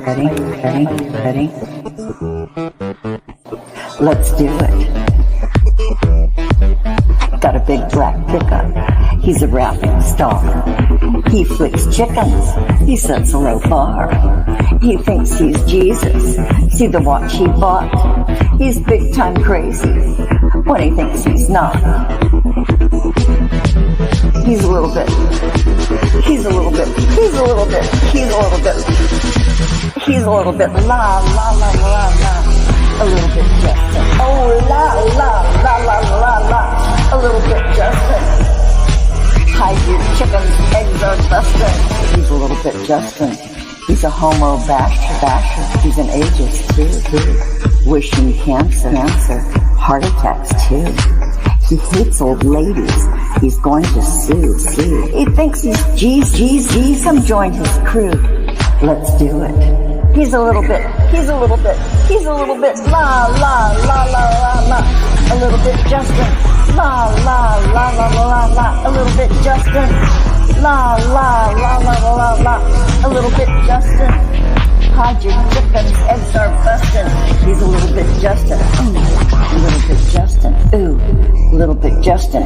Ready? Ready? Ready? Let's do it. Got a big black pickup. He's a rapping star. He flicks chickens. He sets a low bar. He thinks he's Jesus. See the watch he bought? He's big time crazy when he thinks he's not. He's a little bit. He's a little bit. He's a little bit. He's a little bit. He's a little bit. La la la la la. A little bit Justin. Oh la la la la la la. A little bit Justin. Hide your chickens, eggs are busting. He's a little bit Justin. He's a homo basher. He's an ageist too. Wishing cancer, heart attacks too. He hates old ladies. He's going to sue. He thinks he's Jesus. Come join his crew. Let's do it. He's a little bit. He's a little bit. He's a little bit. La la la la la la. A little bit Justin. La la la la la la la. A little bit Justin. La la la la la la la. A little bit Justin. Hide your chickens, eggs are busting. He's a little bit Justin. Ooh, a little bit Justin. Ooh, a little bit Justin.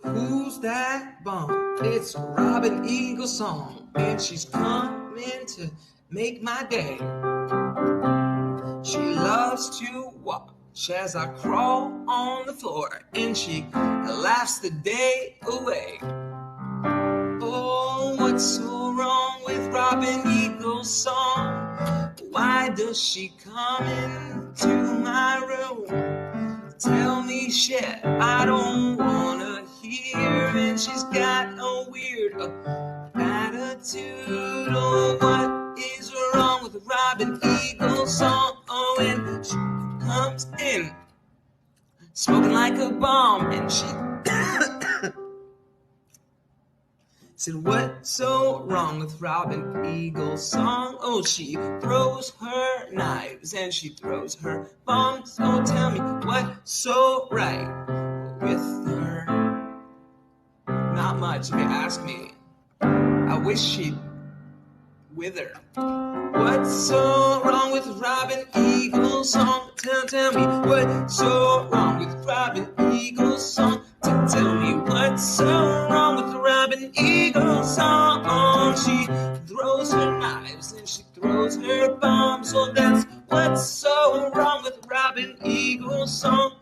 Who's that bum? It's Robin Eagle's song, and she's coming to make my day. She loves to watch as I crawl on the floor, and she laughs the day away. Oh, what's so wrong with Robin Eagle's song? Why does she come into my room? Tell me shit I don't wanna hear, and she's got a weird attitude. Oh, what is wrong with Robin Eagle's song? Oh, and she comes in smoking like a bomb, and she said, what's so wrong with Robin Eagle's song? Oh, she throws her knives and she throws her bombs. Oh, tell me what's so right with her? Not much, if you ask me. I wish she'd wither. What's so wrong with Robin Eagle's song? Tell me what's so wrong with Robin Eagle's song? Tell me what's so wrong with Robin Eagle's song? She throws her knives and she throws her bombs. Oh, that's what's so wrong with Robin Eagle's song.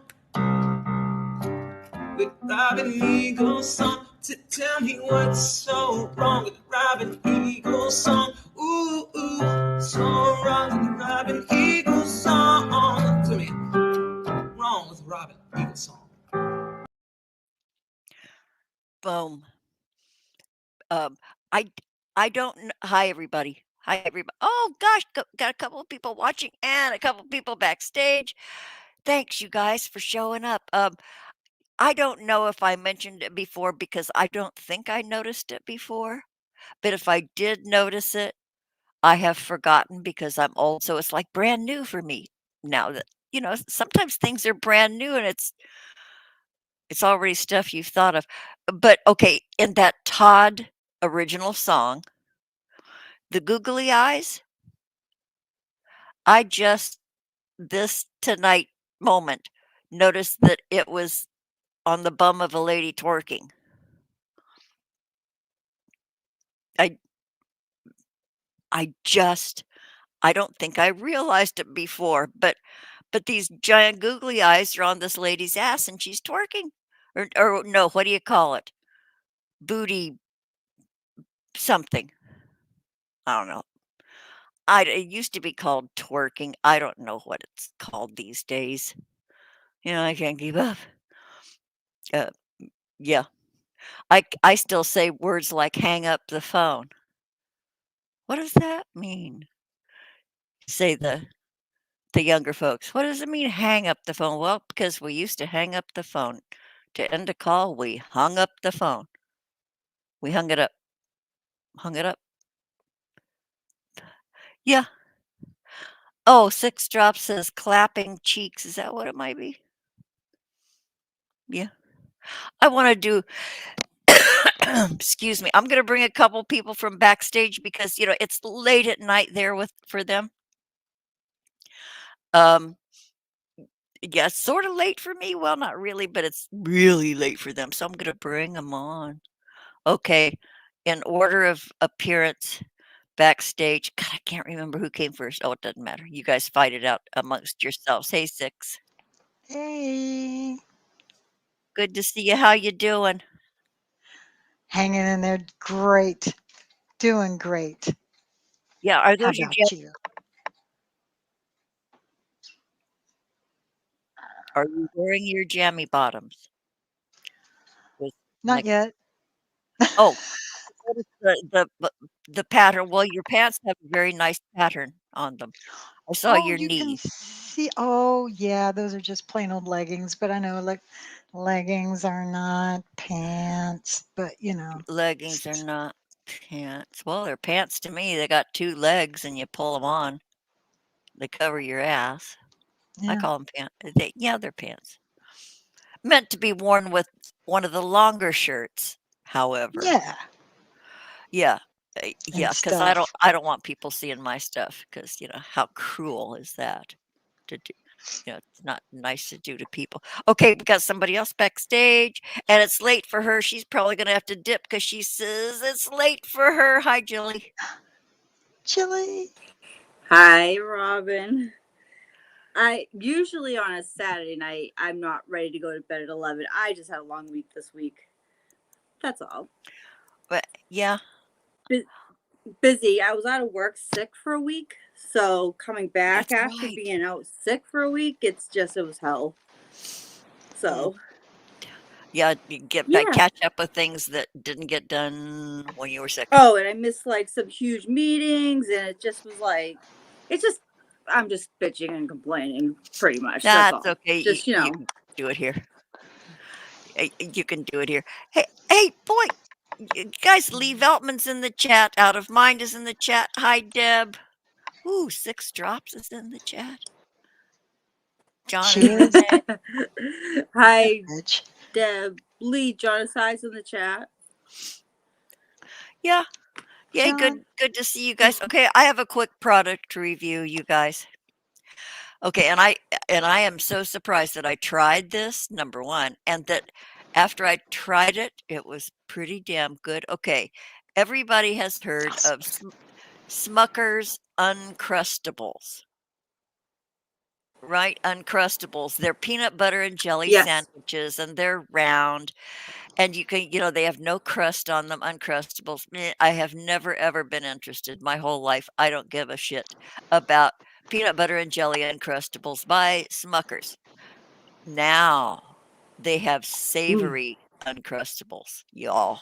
With Robin Eagle's song. Tell me what's so wrong with Robin Eagle's song. Ooh, ooh, so wrong with Robin Eagle's song. Tell me, wrong with Robin Eagle's song. Boom. I don't. Hi everybody. Hi everybody. Oh gosh, got a couple of people watching and a couple of people backstage. Thanks you guys for showing up. I don't know if I mentioned it before because I don't think I noticed it before. But if I did notice it, I have forgotten because I'm old. So it's like brand new for me now that, sometimes things are brand new and it's already stuff you've thought of. But okay, in that Todd original song, the googly eyes, I just this tonight moment noticed that it was on the bum of a lady twerking. I don't think I realized it before, but these giant googly eyes are on this lady's ass and she's twerking. Or no, what do you call it? Booty something. I don't know. It used to be called twerking. I don't know what it's called these days. I can't keep up. Yeah. I still say words like hang up the phone. What does that mean? Say the younger folks. What does it mean hang up the phone? Well, because we used to hang up the phone. To end a call, we hung up the phone. We hung it up. Hung it up. Yeah. Oh, Six Drops says clapping cheeks. Is that what it might be? Yeah. I want to do Excuse me. I'm gonna bring a couple people from backstage because, it's late at night there for them. Um, yeah, it's sorta late for me. Well, not really, but it's really late for them, so I'm gonna bring them on. Okay, in order of appearance backstage. God, I can't remember who came first. Oh, it doesn't matter. You guys fight it out amongst yourselves. Hey, Six. Hey, Good to see you. How you doing? hanging in there. Great. Doing great. Yeah, are How those your about you? are you wearing your jammy bottoms? With Not like yet. oh, what is the pattern? Well, your pants have a very nice pattern on them. I saw Oh, your you can knee. see. Oh, yeah, those are just plain old leggings, but I know like leggings are not pants, but Leggings are not pants. Well, they're pants to me. They got 2 legs and you pull them on. They cover your ass. I yeah. call them pants. Yeah, they're pants. Meant to be worn with one of the longer shirts, however. Yeah, Yeah. and Yeah, because stuff. I don't want people seeing my stuff because how cruel is that to do? It's not nice to do to people. Okay, we got somebody else backstage, and it's late for her. She's probably gonna have to dip because she says it's late for her. Hi, Jilly. Chili. Hi, Robin. I usually on a Saturday night, I'm not ready to go to bed at 11. I just had a long week this week. That's all. But yeah, Busy. I was out of work sick for a week. So coming back that's after right. being out sick for a week, it was hell. Mm. So, Yeah, you get back, yeah. catch up with things that didn't get done when you were sick. Oh, and I missed like some huge meetings, and it just was like, it's just, I'm just bitching and complaining pretty much. That's That's all. okay. Just, You can do it here. You can do it here. Hey, boy, you guys, Lee Veltman's in the chat. Out of Mind is in the chat. Hi, Deb. Ooh, 6 Drops is in the chat. John She is in is. there. Hi, Bitch. Deb. Lee, John Size in the chat. Yeah. Yay, John. good to see you guys. Okay, I have a quick product review, you guys. Okay, and I am so surprised that I tried this, number 1, and that after I tried it, it was pretty damn good. Okay, everybody has heard of Smucker's Uncrustables, right? Uncrustables. They're peanut butter and jelly Yes. sandwiches, and they're round, and they have no crust on them. Uncrustables. Meh, I have never ever been interested my whole life. I don't give a shit about peanut butter and jelly Uncrustables by Smucker's. Now they have Mm. savory Uncrustables, y'all.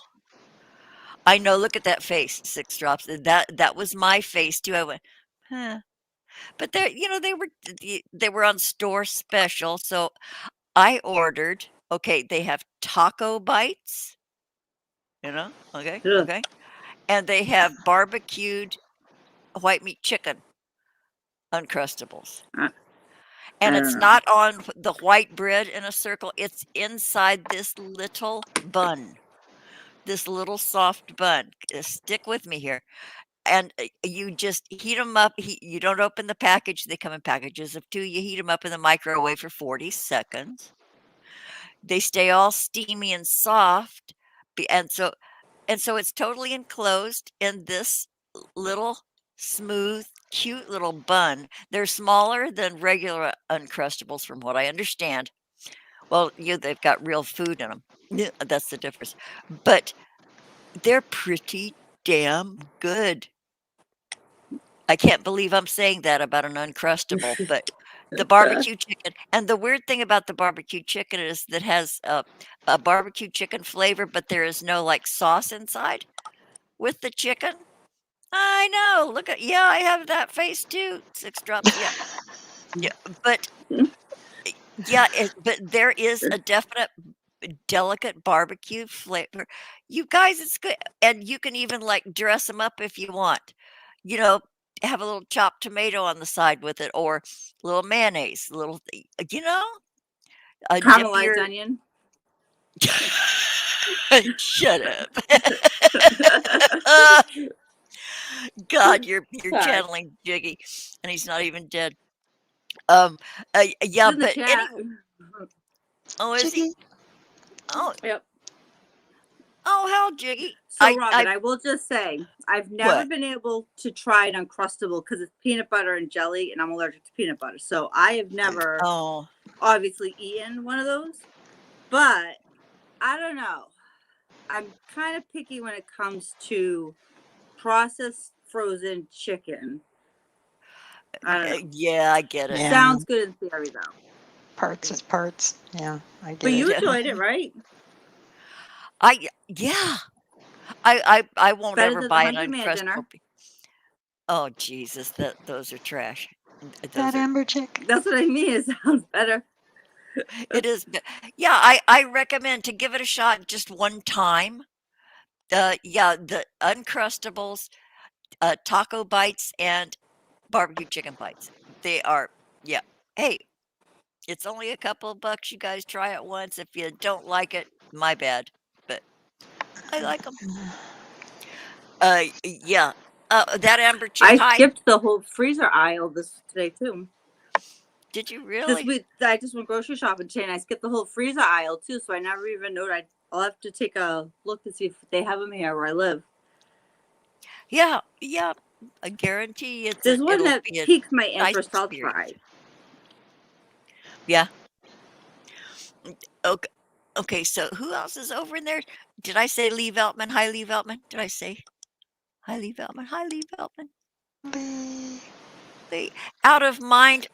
I know. Look at that face, 6 Drops. That was my face too. I went, huh. But they were on store special, so I ordered. Okay, they have taco bites. Okay, Ugh. okay, and they have barbecued white meat chicken Uncrustables. I, I And don't it's know. not on the white bread in a circle. It's inside this little bun. This little soft bun. Stick with me here. And you just heat them up. You don't open the package. They come in packages of 2. You heat them up in the microwave for 40 seconds. They stay all steamy and soft. And so it's totally enclosed in this little smooth, cute little bun. They're smaller than regular Uncrustables, from what I understand. Well, they've got real food in them. That's the difference. But they're pretty damn good. I can't believe I'm saying that about an Uncrustable, but the barbecue chicken, and the weird thing about the barbecue chicken is that has a barbecue chicken flavor, but there is no like sauce inside with the chicken. I know. Look at yeah, I have that face too. 6 Drops. Yeah. Yeah. But yeah, but there is a definite delicate barbecue flavor. You guys, it's good. And you can even like dress them up if you want. You know, have a little chopped tomato on the side with it or a little mayonnaise, a little, dip Caramelized your onion. Shut up. God, you're Sorry. channeling Jiggy, and he's not even dead. Um, He's yeah, in the but chat. anyway, oh, is he? Jiggy. Oh, Yep. oh, how Jiggy? So, Robin, I will just say, I've never What? been able to try an Uncrustable because it's peanut butter and jelly, and I'm allergic to peanut butter. So, I have never Oh, obviously eaten one of those. But I don't know. I'm kind of picky when it comes to processed frozen chicken. I don't know. yeah, I get it. Yeah. Sounds good in theory, though. Parts is parts. Yeah, I get But you it. enjoyed it, right? Yeah, I won't Better ever than the buy an Hungry Man dinner. Uncrustable. Oh Jesus, those are trash. That Those are. amber chick. That's what I mean. It sounds better. It is. Yeah, I recommend to give it a shot just one time. Yeah, the Uncrustables, taco bites, and barbecue chicken bites. They are. Yeah. Hey, it's only a couple of bucks. You guys try it once. If you don't like it, my bad. But I like them. Yeah. That amber chick. I Hi. skipped the whole freezer aisle today too. Did you This really? week I just went grocery shopping today and I skipped the whole freezer aisle too, so I never even noticed. I'll have to take a look to see if they have them here where I live. Yeah. Yeah. I guarantee There's one it'll that be a piques my nice interest. I'll experience. try. Yeah. Okay. Okay. So who else is over in there? Did I say Lee Veltman? Hi, Lee Veltman. Did I say hi, Lee Veltman? Hi, Lee Veltman. Lee. Lee. Out of mind.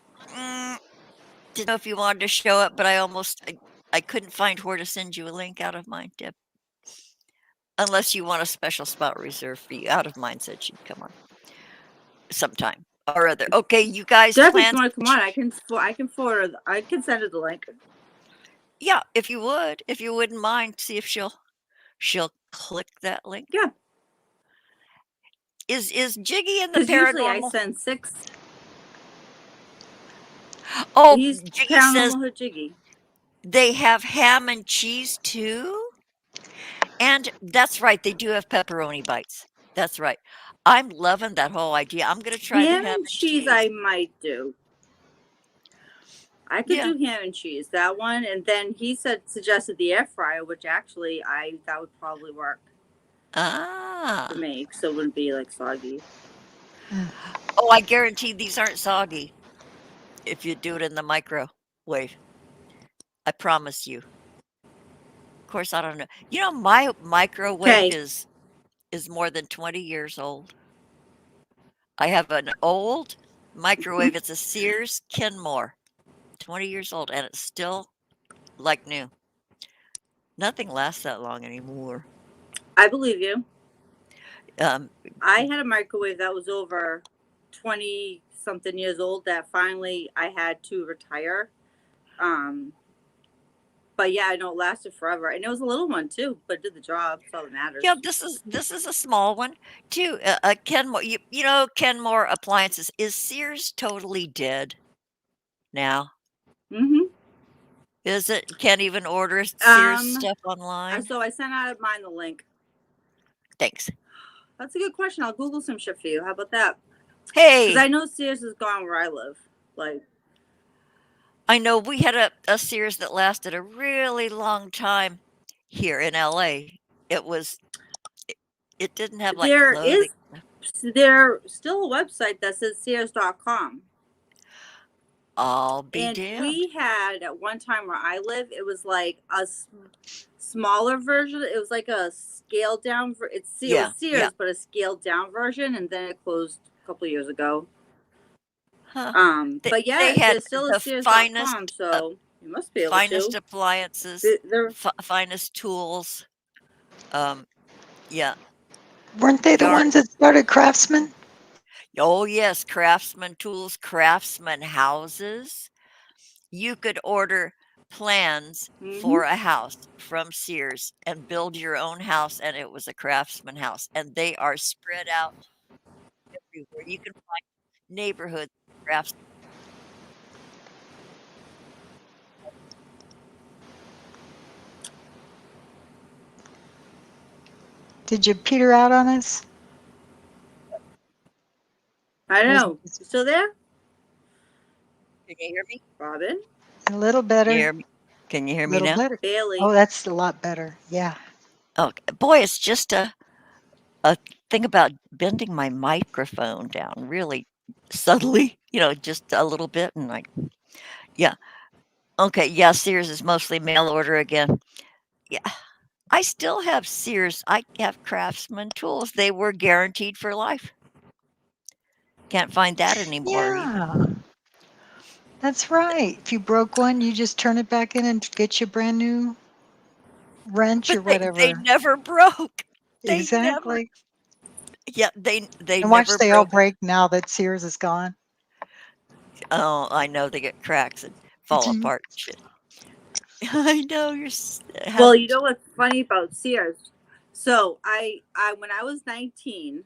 Didn't know if you wanted to show up, but I couldn't find where to send you a link. Out of mind, Deb. Unless you want a special spot reserved for you. Out of mind said she'd come on sometime or other. Okay, you guys Deb, if plan. you want to come on, I can forward. I can send her the link. Yeah, if you wouldn't mind, see if she'll click that link. Yeah, Is Jiggy in the because usually I paranormal? send 6. Oh, He's Jiggy says paranormal Jiggy. they have ham and cheese too. And that's right, they do have pepperoni bites. That's right. I'm loving that whole idea. I'm gonna try the Ham ham and and cheese, cheese. I might do. I could Yeah. do ham and cheese, that one, and then he suggested the air fryer, which actually that would probably work for Ah. me, so it wouldn't be like soggy. Oh, I guarantee these aren't soggy if you do it in the microwave. I promise you. Of course, I don't know. You know, my microwave Okay, is more than 20 years old. I have an old microwave. It's a Sears Kenmore, 20 years old, and it's still like new. Nothing lasts that long anymore. I believe you. Um, I had a microwave that was over 20 something years old that finally I had to retire. But yeah, I know it lasted forever, and it was a little one too, but it did the job. That's all that matters. yeah, this is a small one too. Kenmore, you know Kenmore appliances. Is Sears totally dead now? Mm-hmm. Is it? Can't even order Sears stuff online. So I sent out of mine the link. Thanks. That's a good question. I'll Google some shit for you. How about that? Hey, Because I know Sears is gone where I live. Like, I know we had a Sears that lasted a really long time here in LA. It was it didn't have like there clothing. there's still a website that says Sears.com. I'll be And damned. we had at one time where I live, it was like a smaller version. It was like a scaled down. It was Sears, but a scaled down version, and then it closed a couple of years ago. Huh. But yeah, They had there's still the a Sears.com, finest so you must be able finest to. appliances, They're finest tools. Yeah. Weren't they the Darn. ones that started Craftsman? Oh yes, Craftsman tools, Craftsman houses. You could order plans for a house from Sears and build your own house, and it was a Craftsman house, and they are spread out everywhere. You can find neighborhoods crafts. Did you peter out on us? I don't Was know. You still there, Can you hear me? Robin? a little Can you better. hear me? Can you hear me Little now? better. Bailey. Oh, that's a lot better. Yeah. Oh, boy, it's just a thing about bending my microphone down really subtly, just a little bit, and yeah. Okay, yeah, Sears is mostly mail order again. Yeah, I still have Sears. I have Craftsman tools. They were guaranteed for life. Can't find that anymore either. Yeah. That's right. If you broke one, you just turn it back in and get you a brand new wrench But or they whatever. never broke. They never Exactly. yeah, they And watch never they all broke. break now that Sears is gone. Oh, I know they get cracks and fall apart and shit. I know Well, you know what's funny about Sears? So I when I was 19,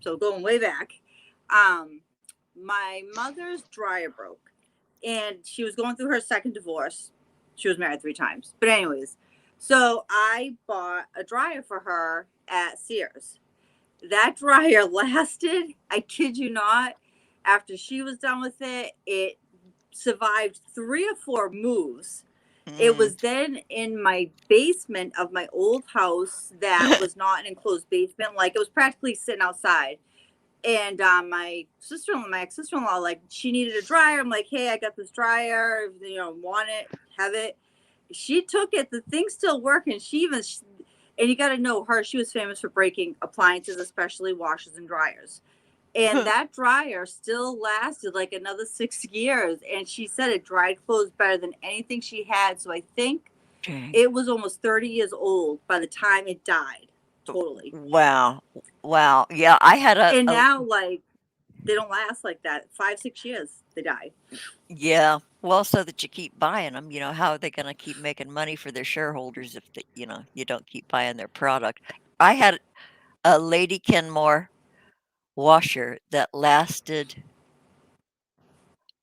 so going way back, my mother's dryer broke, and she was going through her second divorce. She was married 3 times, but anyways, so I bought a dryer for her at Sears. That dryer lasted, I kid you not, after she was done with it, it survived 3 or 4 moves. It was then in my basement of my old house that was not an enclosed basement. Like, it was practically sitting outside. And my ex-sister-in-law, like, she needed a dryer. I'm like, hey, I got this dryer. Want it, have it. She took it. The thing's still working. And you got to know her. She was famous for breaking appliances, especially washers and dryers. And that dryer still lasted like another 6 years. And she said it dried clothes better than anything she had. So I think it was almost 30 years old by the time it died. Totally. Wow. Wow. Yeah, I had And now, like, they don't last like that. 5-6 years, they die. yeah. Well, so that you keep buying them, how are they going to keep making money for their shareholders if you don't keep buying their product? I had a Lady Kenmore washer that lasted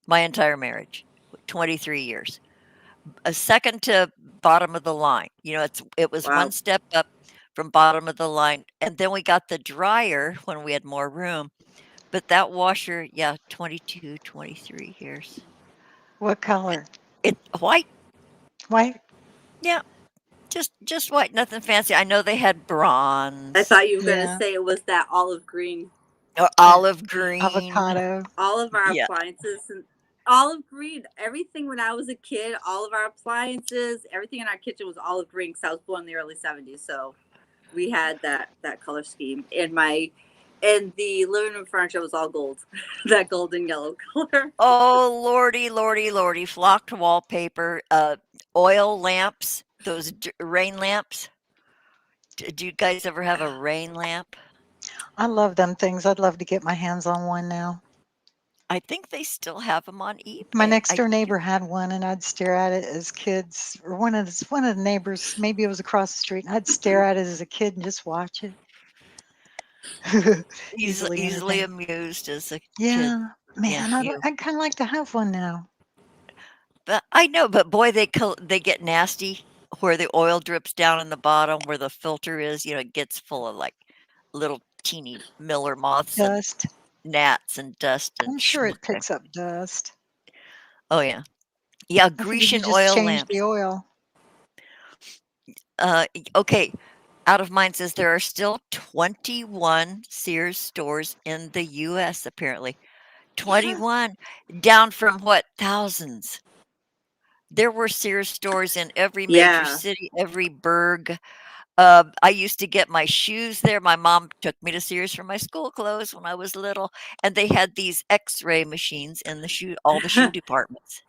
my entire marriage, 23 years. A second to bottom of the line. It was Wow. one step up from bottom of the line, and then we got the dryer when we had more room. But that washer, yeah, 22, 23 years. What color? It white, White? yeah, just white, nothing fancy. I know they had I bronze thought you were going to Yeah. say it was that olive green. or olive green. Avocado. All of our Yeah. appliances and olive green. Everything when I was a kid, all of our appliances, everything in our kitchen was olive green because I was born in the early 70s. So we had that color scheme. And the living room furniture was all gold, that golden yellow color. Oh, lordy, lordy, lordy. Flocked wallpaper, oil lamps, those rain lamps. Do you guys ever have a rain lamp? I love them things. I'd love to get my hands on one now. I think they still have them on My eBay. next door neighbor had one, and I'd stare at it as kids, or one of the neighbors, maybe it was across the street, and I'd stare at it as a kid and just watch it. Easily Easily entertained. amused as a kid. Yeah, Yeah, man, you. I'd kind of like to have one now. But I know, but boy, they get nasty where the oil drips down in the bottom where the filter is. It gets full of like little teeny miller moths and Dust. gnats and dust and I'm sure schmuck. it picks up dust. Oh yeah, yeah. I figured you Grecian just oil change the lamps. oil. Okay. Out of Mind says there are still 21 Sears stores in the U.S. Apparently, Yeah. 21 down from what thousands. There were Sears stores in every major Yeah. city, every burg. I used to get my shoes there. My mom took me to Sears for my school clothes when I was little, and they had these X-ray machines in all the shoe departments.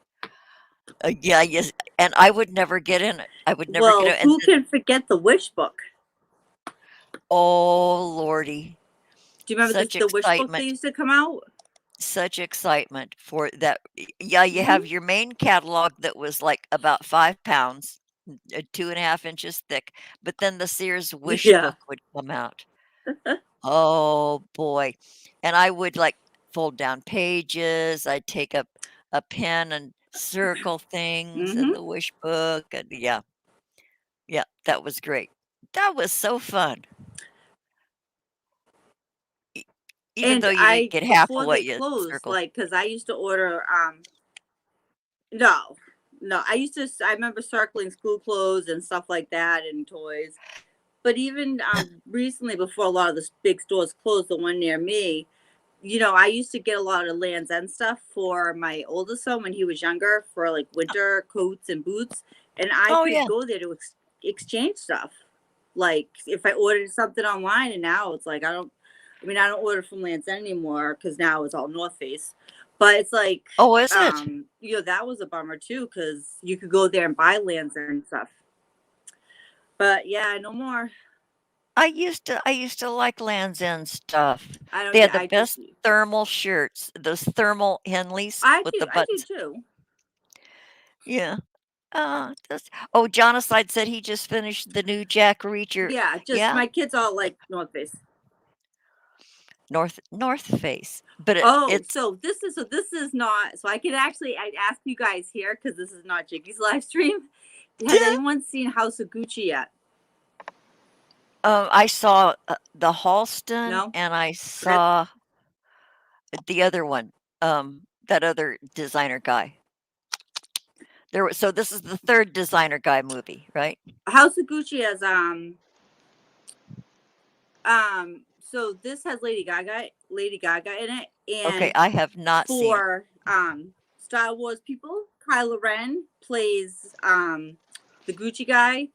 Yeah, yes, and I would never get in it. I would never get Well, it. And who can forget the wish book? oh lordy, Do you remember such the wish book that excitement! used to come out? Such excitement for that. Yeah, you Mhm. have your main catalog that was like about 5 pounds, 2.5 inches thick, but then the Sears wish Yeah. book would come out. Oh boy. And I would like fold down pages. I'd take a pen and circle things in Mm-hmm. the wish book. And yeah, yeah, that was great. That was so fun. Even And though you didn't I get half of before what they you closed, circled. like, cause I used to order no, no, I remember circling school clothes and stuff like that and toys. But even recently, before a lot of the big stores closed, the one near me, I used to get a lot of Lands' End stuff for my oldest son when he was younger for like winter coats and boots, and I Oh, could yeah. go there to exchange stuff. Like if I ordered something online, and now it's like I don't order from Lands' End anymore because now it's all North Face. But it's like, Oh, is it? that was a bummer too because you could go there and buy Lands' End stuff. But yeah, no more. I used to like Land's End stuff. I don't. They had Yeah, the best thermal shirts, those thermal Henleys with the I do buttons. too. Yeah. Jonaside said he just finished the new Jack Reacher. Yeah, just Yeah, my kids all like North Face. North Face, but Oh, it's so this is not. So I'd ask you guys here because this is not Jiggy's live stream. Has anyone seen House of Gucci yet? I saw the Halston No. and I That's saw the other one, that other designer guy. So this is the third designer guy movie, right? House of Gucci has So this has Lady Gaga in it, Okay, and I have not seen it. for Star Wars people, Kylo Ren plays the Gucci guy,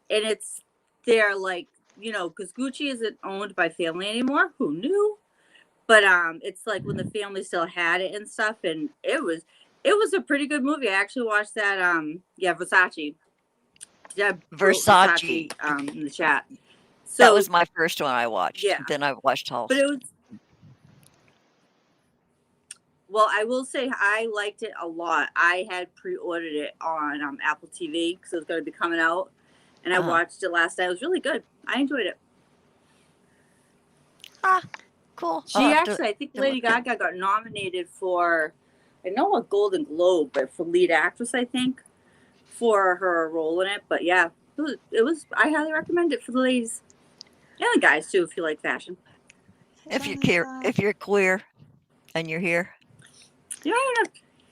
and they're like, because Gucci isn't owned by family anymore. Who knew? But it's like when the family still had it and stuff, and it was a pretty good movie. I actually watched that. Versace. Deb wrote Versace. Versace in the chat. That So was my first one I watched. yeah, Then I watched but it Halston. was. Well, I will say I liked it a lot. I had pre-ordered it on Apple TV because it was going to be coming out, and I Uh-huh. watched it last night. It was really good. I enjoyed it. Ah, cool. I'll She have actually, I think to look Lady at. Gaga got nominated for, I know a Golden Globe, but for lead actress, I think, for her role in it. But yeah, I highly recommend it for the ladies and the guys too, if you like fashion. If you're queer and you're here. You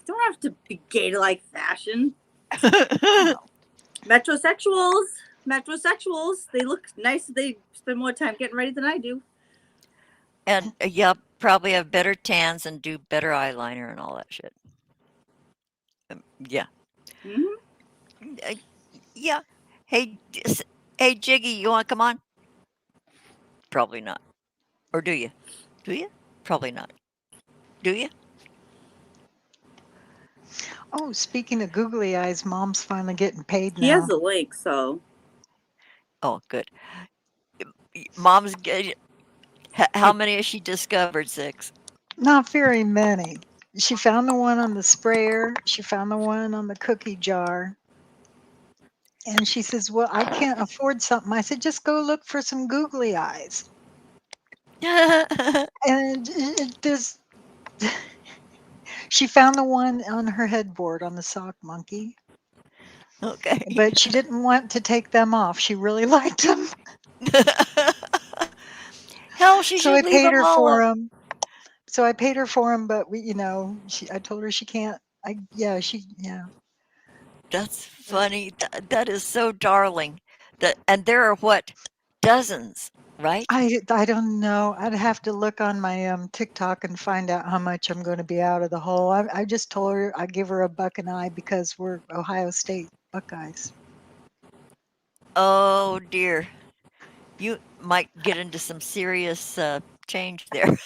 don't have to be gay to like fashion. Metrosexuals, they look nice. They spend more time getting ready than I do. And yeah, probably have better tans and do better eyeliner and all that shit. Yeah. Hmm. Uh, yeah. Hey, Jiggy, you want to come on? Probably not. Or do you? Do you? Probably not. Do you? Oh, speaking of googly eyes, Mom's finally getting paid He has now. the link, so Oh, good. Mom's good. How many has she discovered? 6. Not very many. She found the one on the sprayer. She found the one on the cookie jar. And she says, "Well, I can't afford something." I said, "Just go look for some googly eyes." And there's she found the one on her headboard on the sock monkey, Okay. but she didn't want to take them off. She really liked them. Hell, she So should I leave paid them her all for up. them. But I told her she can't. Yeah. That's funny. That is so darling. And there are what, dozens, right? I don't know. I'd have to look on my TikTok and find out how much I'm going to be out of the hole. I just told her I give her a buck an eye because we're Ohio State Buckeyes. Oh dear, you might get into some serious change there.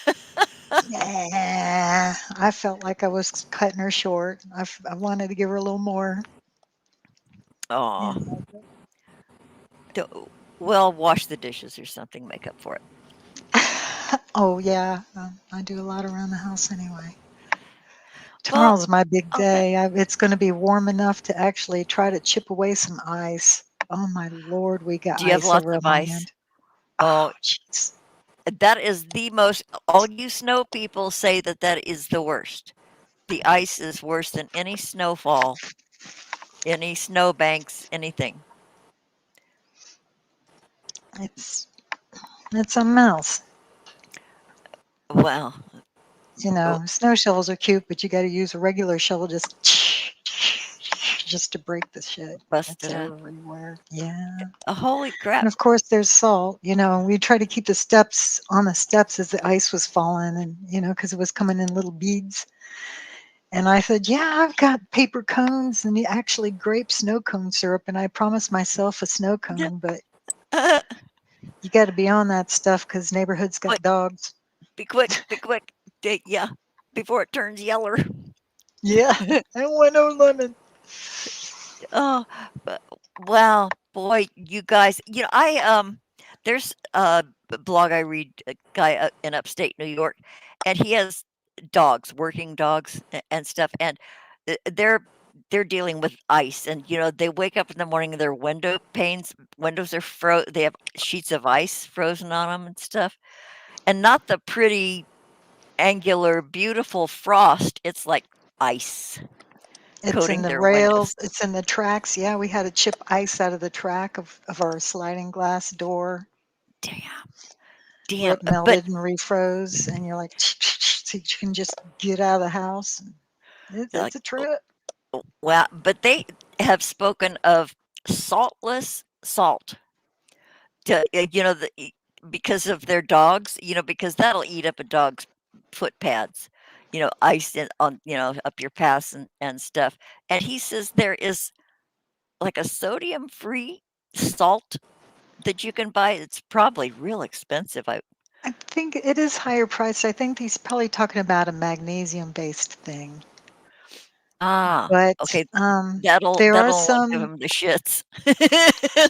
Yeah, I felt like I was cutting her short. I wanted to give her a little more. Oh, You know. well, wash the dishes or something, make up for it. Oh yeah, I do a lot around the house anyway. Well, Tomorrow's my big okay. day. It's going to be warm enough to actually try to chip away some ice. Oh my Lord, we got Do you have ice lots over of at my ice? end. Oh, Oh jeez. that is the most. All you snow people say that is the worst. The ice is worse than any snowfall, any snowbanks, anything. It's a mouse. Well, You know, snow shovels are cute, but you got to use a regular shovel just to break the shit bust that's it up. everywhere. Yeah. Holy crap! And of course, there's salt. You know, we try to keep the steps on the steps as the ice was falling, and you know, because it was coming in little beads. And I said, "Yeah, I've got paper cones and actually grape snow cone syrup, and I promised myself a snow cone, but you got to be on that stuff because neighborhood's Quick, got dogs." be quick, be quick. Yeah, before it turns yeller. Yeah, I don't want no lemon. Oh, but wow, boy, you guys, there's a blog I read, a guy in upstate New York, and he has dogs, working dogs and stuff, and they're dealing with ice, and they wake up in the morning, and their windows are they have sheets of ice frozen on them and stuff, and not the pretty, angular, beautiful frost. It's like ice It's in coating the their windows. rails, it's in the tracks. Yeah, we had to chip ice out of the track of our sliding glass door Damn, where damn, it but melted and refroze, and you're like, so you can just get out of the house. like, It's a trip. well, but they have spoken of saltless salt to, because of their dogs, because that'll eat up a dog's foot pads, ice on, up your pass and stuff. And he says there is like a sodium free salt that you can buy. It's probably real expensive. I think it is higher priced. I think he's probably talking about a magnesium based thing. But Okay. there are That'll only give some him the shits.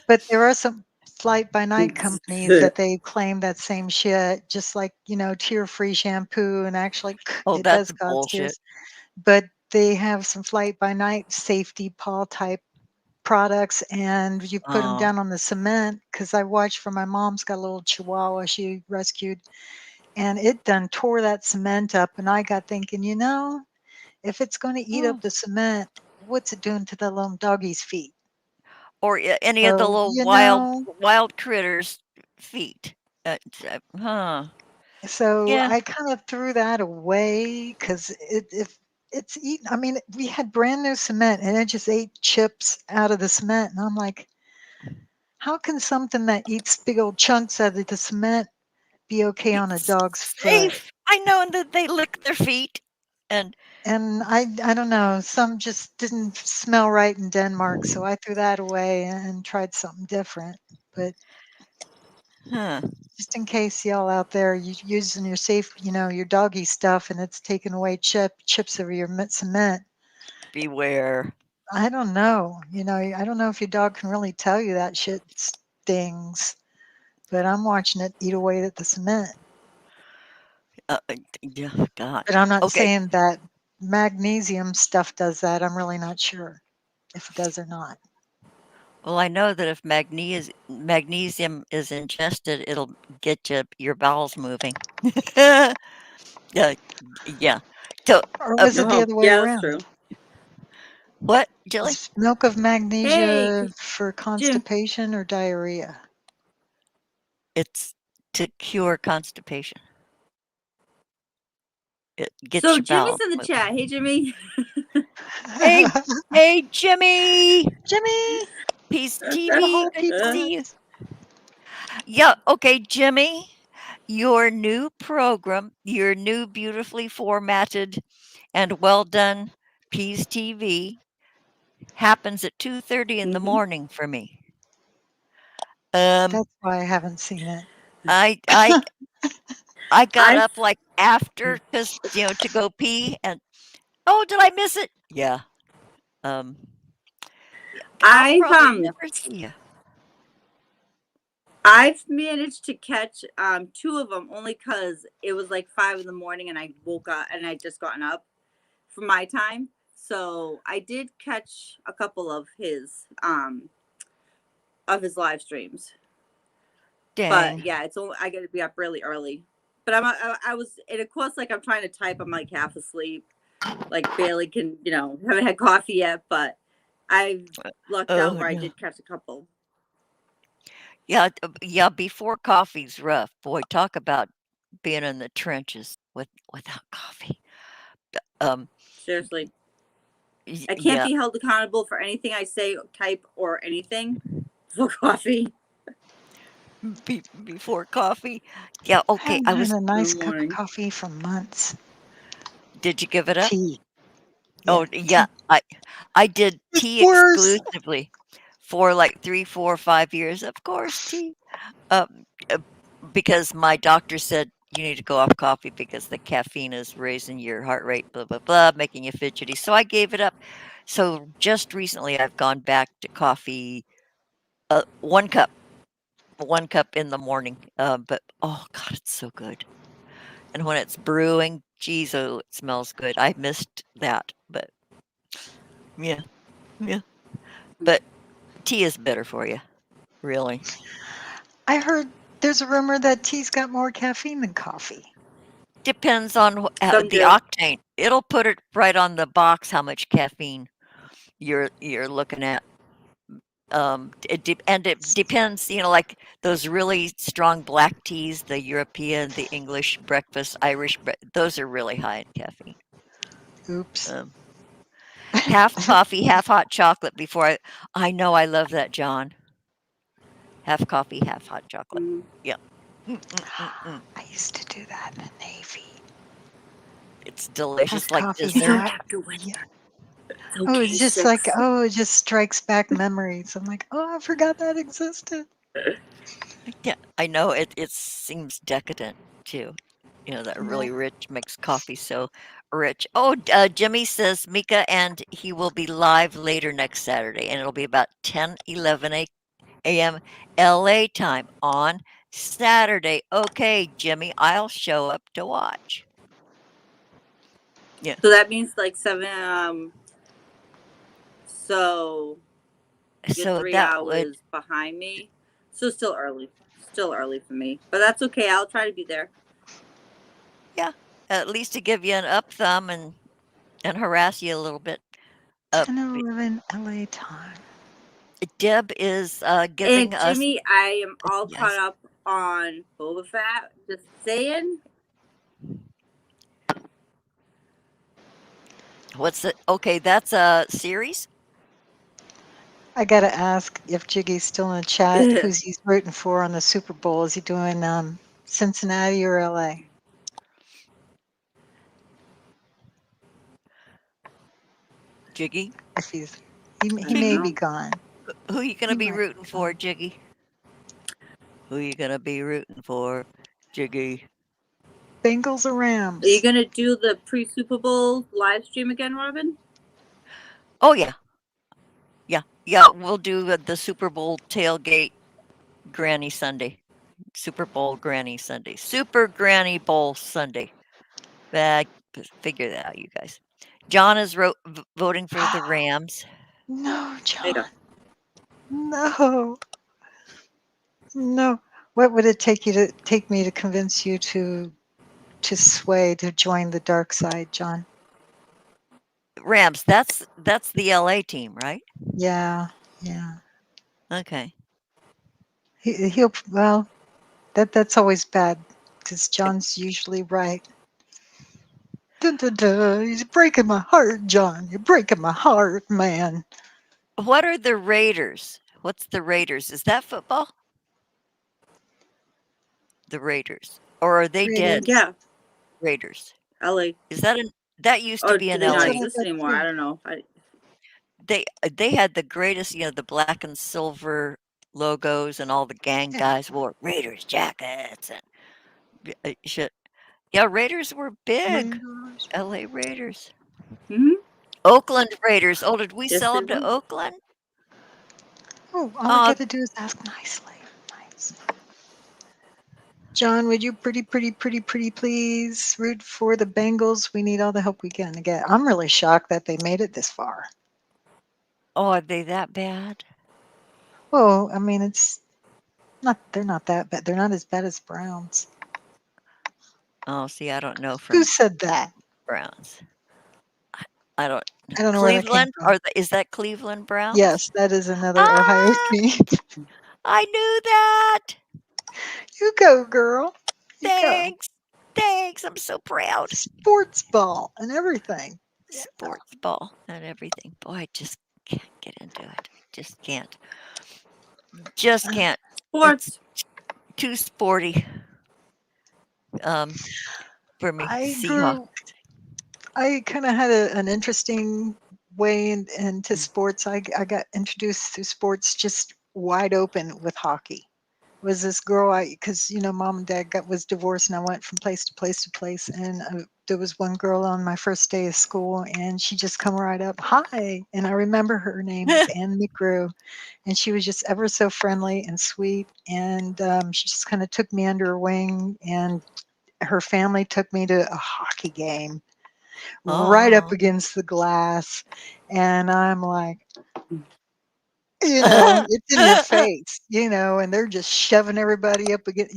but there are some flight by night companies that they claim that same shit, just like, you know, tear free shampoo, and actually Oh, it that's does cause bullshit. tears. But they have some flight by night safety paw type products, and you put them Oh, down on the cement, because I watched for my mom's got a little chihuahua she rescued, and it done tore that cement up, and I got thinking, you know, if it's going to eat up mm. the cement, what's it doing to the little doggy's feet? Or any of the So, little you know, wild critters' feet. Huh. so Yeah. I kind of threw that away because if it's eaten, I mean, we had brand new cement and it just ate chips out of the cement. And I'm like, how can something that eats big old chunks out of the cement be okay on a It's dog's foot? safe. I know that they lick their feet. And, And I don't know, some just didn't smell right in Denmark, so I threw that away and tried something different. But huh, just in case y'all out there you using your safe, you know, your doggy stuff, and it's taking away chips of your cement. beware. I don't know. You know, I don't know if your dog can really tell you that shit stings, but I'm watching it eat away at the cement. Yeah, God. But I'm not Okay. saying that magnesium stuff does that. I'm really not sure if it does or not. Well, I know that if magnesium is ingested, it'll get your bowels moving. Yeah, yeah. So, Or uh, was it the Oh, other way yeah, that's around? true. what, Jilly? Is milk of Hey, magnesia for Jim. constipation or diarrhea? It's to cure constipation. It gets So your Jimmy's bowels in the moving. chat. Hey, Jimmy. Hey, hey, Jimmy. Jimmy, Peace the TV. Good heartbeat to see you. voice. Yeah. Okay, Jimmy. Your new program, your new beautifully formatted and well done Peace TV happens at 2:30 in the Hmm. morning for me. Um, That's why I haven't seen it. I I I got I up like after because to go pee and oh, did I miss it? Yeah. Um, yeah, I'll I've probably never see you. I've managed to catch two of them only because it was like 5 in the morning and I woke up and I just gotten up for my time. So I did catch a couple of his live streams. But Dang. yeah, it's only I got to be up really early. But I was, and of course, like I'm trying to type. I'm like half asleep, like barely can, haven't had coffee yet. But I lucked out Oh where I no. did catch a couple. Yeah, yeah. Before coffee's rough. Boy, talk about. being in the trenches without coffee. Um, Seriously. y- I can't yeah, be held accountable for anything I say, type, or anything for coffee before coffee. Yeah, I okay. haven't I had was. a in the nice cup of morning. coffee for months. Did you give it up? Tea. Oh, Yeah, yeah. tea. I did It's tea worse. exclusively for like 3, 4, 5 years. Of course, tea. Um, uh, because my doctor said you need to go off coffee because the caffeine is raising your heart rate, blah blah blah, making you fidgety. So I gave it up. So just recently, I've gone back to coffee. 1 cup, 1 cup in the morning. But oh god, it's so good. And when it's brewing, geez, oh, it smells good. I missed that, but yeah, yeah. But tea is better for you, really. I heard there's a rumor that tea's got more caffeine than coffee. Depends on Some the do. octane. It'll put it right on the box how much caffeine you're looking at. It depends, like those really strong black teas, the European, the English breakfast, those are really high in caffeine. Oops. Um, half coffee, half hot chocolate before I know I love that, John. Half coffee, half hot chocolate. Mhm. Yeah. Mm, mm, mm, mm. I used to do that in the Navy. It's Half delicious like coffee, You don't dessert. half. have to whisper. Yeah. It's Oh, okay, it's just like, Six. oh, it just strikes back memories. I'm like, oh, I forgot that existed. Yeah, I know it seems decadent too. That Yeah. really rich makes coffee so rich. Oh, Jimmy says Mika and he will be live later next Saturday, and it'll be about 10:11 a.m. LA time on Saturday. Okay, Jimmy, I'll show up to watch. Yeah. So that means like 7. So you're So 3 that would, hours behind me. So still early. Still early for me, but that's okay. I'll try to be there. yeah, at least to give you an up thumb and harass you a little bit. Uh, 10:11 LA time. Deb is And giving us Jimmy, I am all caught yes. up on Boba Fett. Just saying. What's it? Okay, that's a series. I gotta ask if Jiggy's still in the chat. Who's he's rooting for on the Super Bowl? Is he doing Cincinnati or LA? Jiggy, If he I don't may know. be gone. who you gonna He be might rooting be for, gone. Jiggy? Who you gonna be rooting for, Jiggy? Bengals or Are you Rams? gonna do the pre-Super Bowl live stream again, Robin? Oh yeah, yeah, yeah. We'll do the Super Bowl tailgate Granny Sunday, Super Bowl Granny Sunday, Super Granny Bowl Sunday. Figure that out, you guys. John is voting for the Rams. No, There you go. John. No. No. What would it take me to convince you to sway to join the dark side, John? Rams. That's the LA team, right? Yeah. Yeah. Okay. He'll well, that's always bad because John's usually right. Dun, dun, dun. He's breaking my heart, John. You're breaking my heart, man. What are the Raiders? What's the Raiders? Is that football? The Raiders, or are they dead? Raiders. Yeah, Raiders. LA. Is that used to Or be do in they That's not what LA? I exist got anymore? I too. don't know. They had the greatest, the black and silver logos, and all the gang Yeah. guys wore Raiders jackets and shit. Yeah, Raiders were big. Raiders. LA Raiders. Hmm. Oakland Raiders. Oh, did we Yes, sell they them to were. Oakland? Oh, all I Uh, got to do is ask nicely. Nice. John, would you pretty please root for the Bengals? We need all the help we can to get. I'm really shocked that they made it this far. oh, are they that bad? Well, I mean, it's not. They're not that bad. They're not as bad as Browns. Oh, see, I don't know Who from said that? Browns. I don't. I don't know where that came Cleveland? from. Is that Cleveland Browns? Yes, that is another Ohio Ah, team. I knew that. You go, girl. You go. Thanks. Thanks. I'm so proud. Sports ball and everything. Yeah. Sports ball and everything. Boy, I just can't get into it. Just can't. Just Uh, can't. It's Sports. too sporty um, for me. I Seahawks. grew. I kind of had an interesting way into sports. I got introduced to sports just wide open with hockey. Was this girl because mom and dad was divorced and I went from place to place to place, and there was one girl on my first day of school and she just come right up, hi, and I remember her name was Ann McGrew, and she was just ever so friendly and sweet, and she just kind of took me under her wing, and her family took me to a hockey game right up Oh. against the glass, and I'm like, it's in your face, and they're just shoving everybody up against,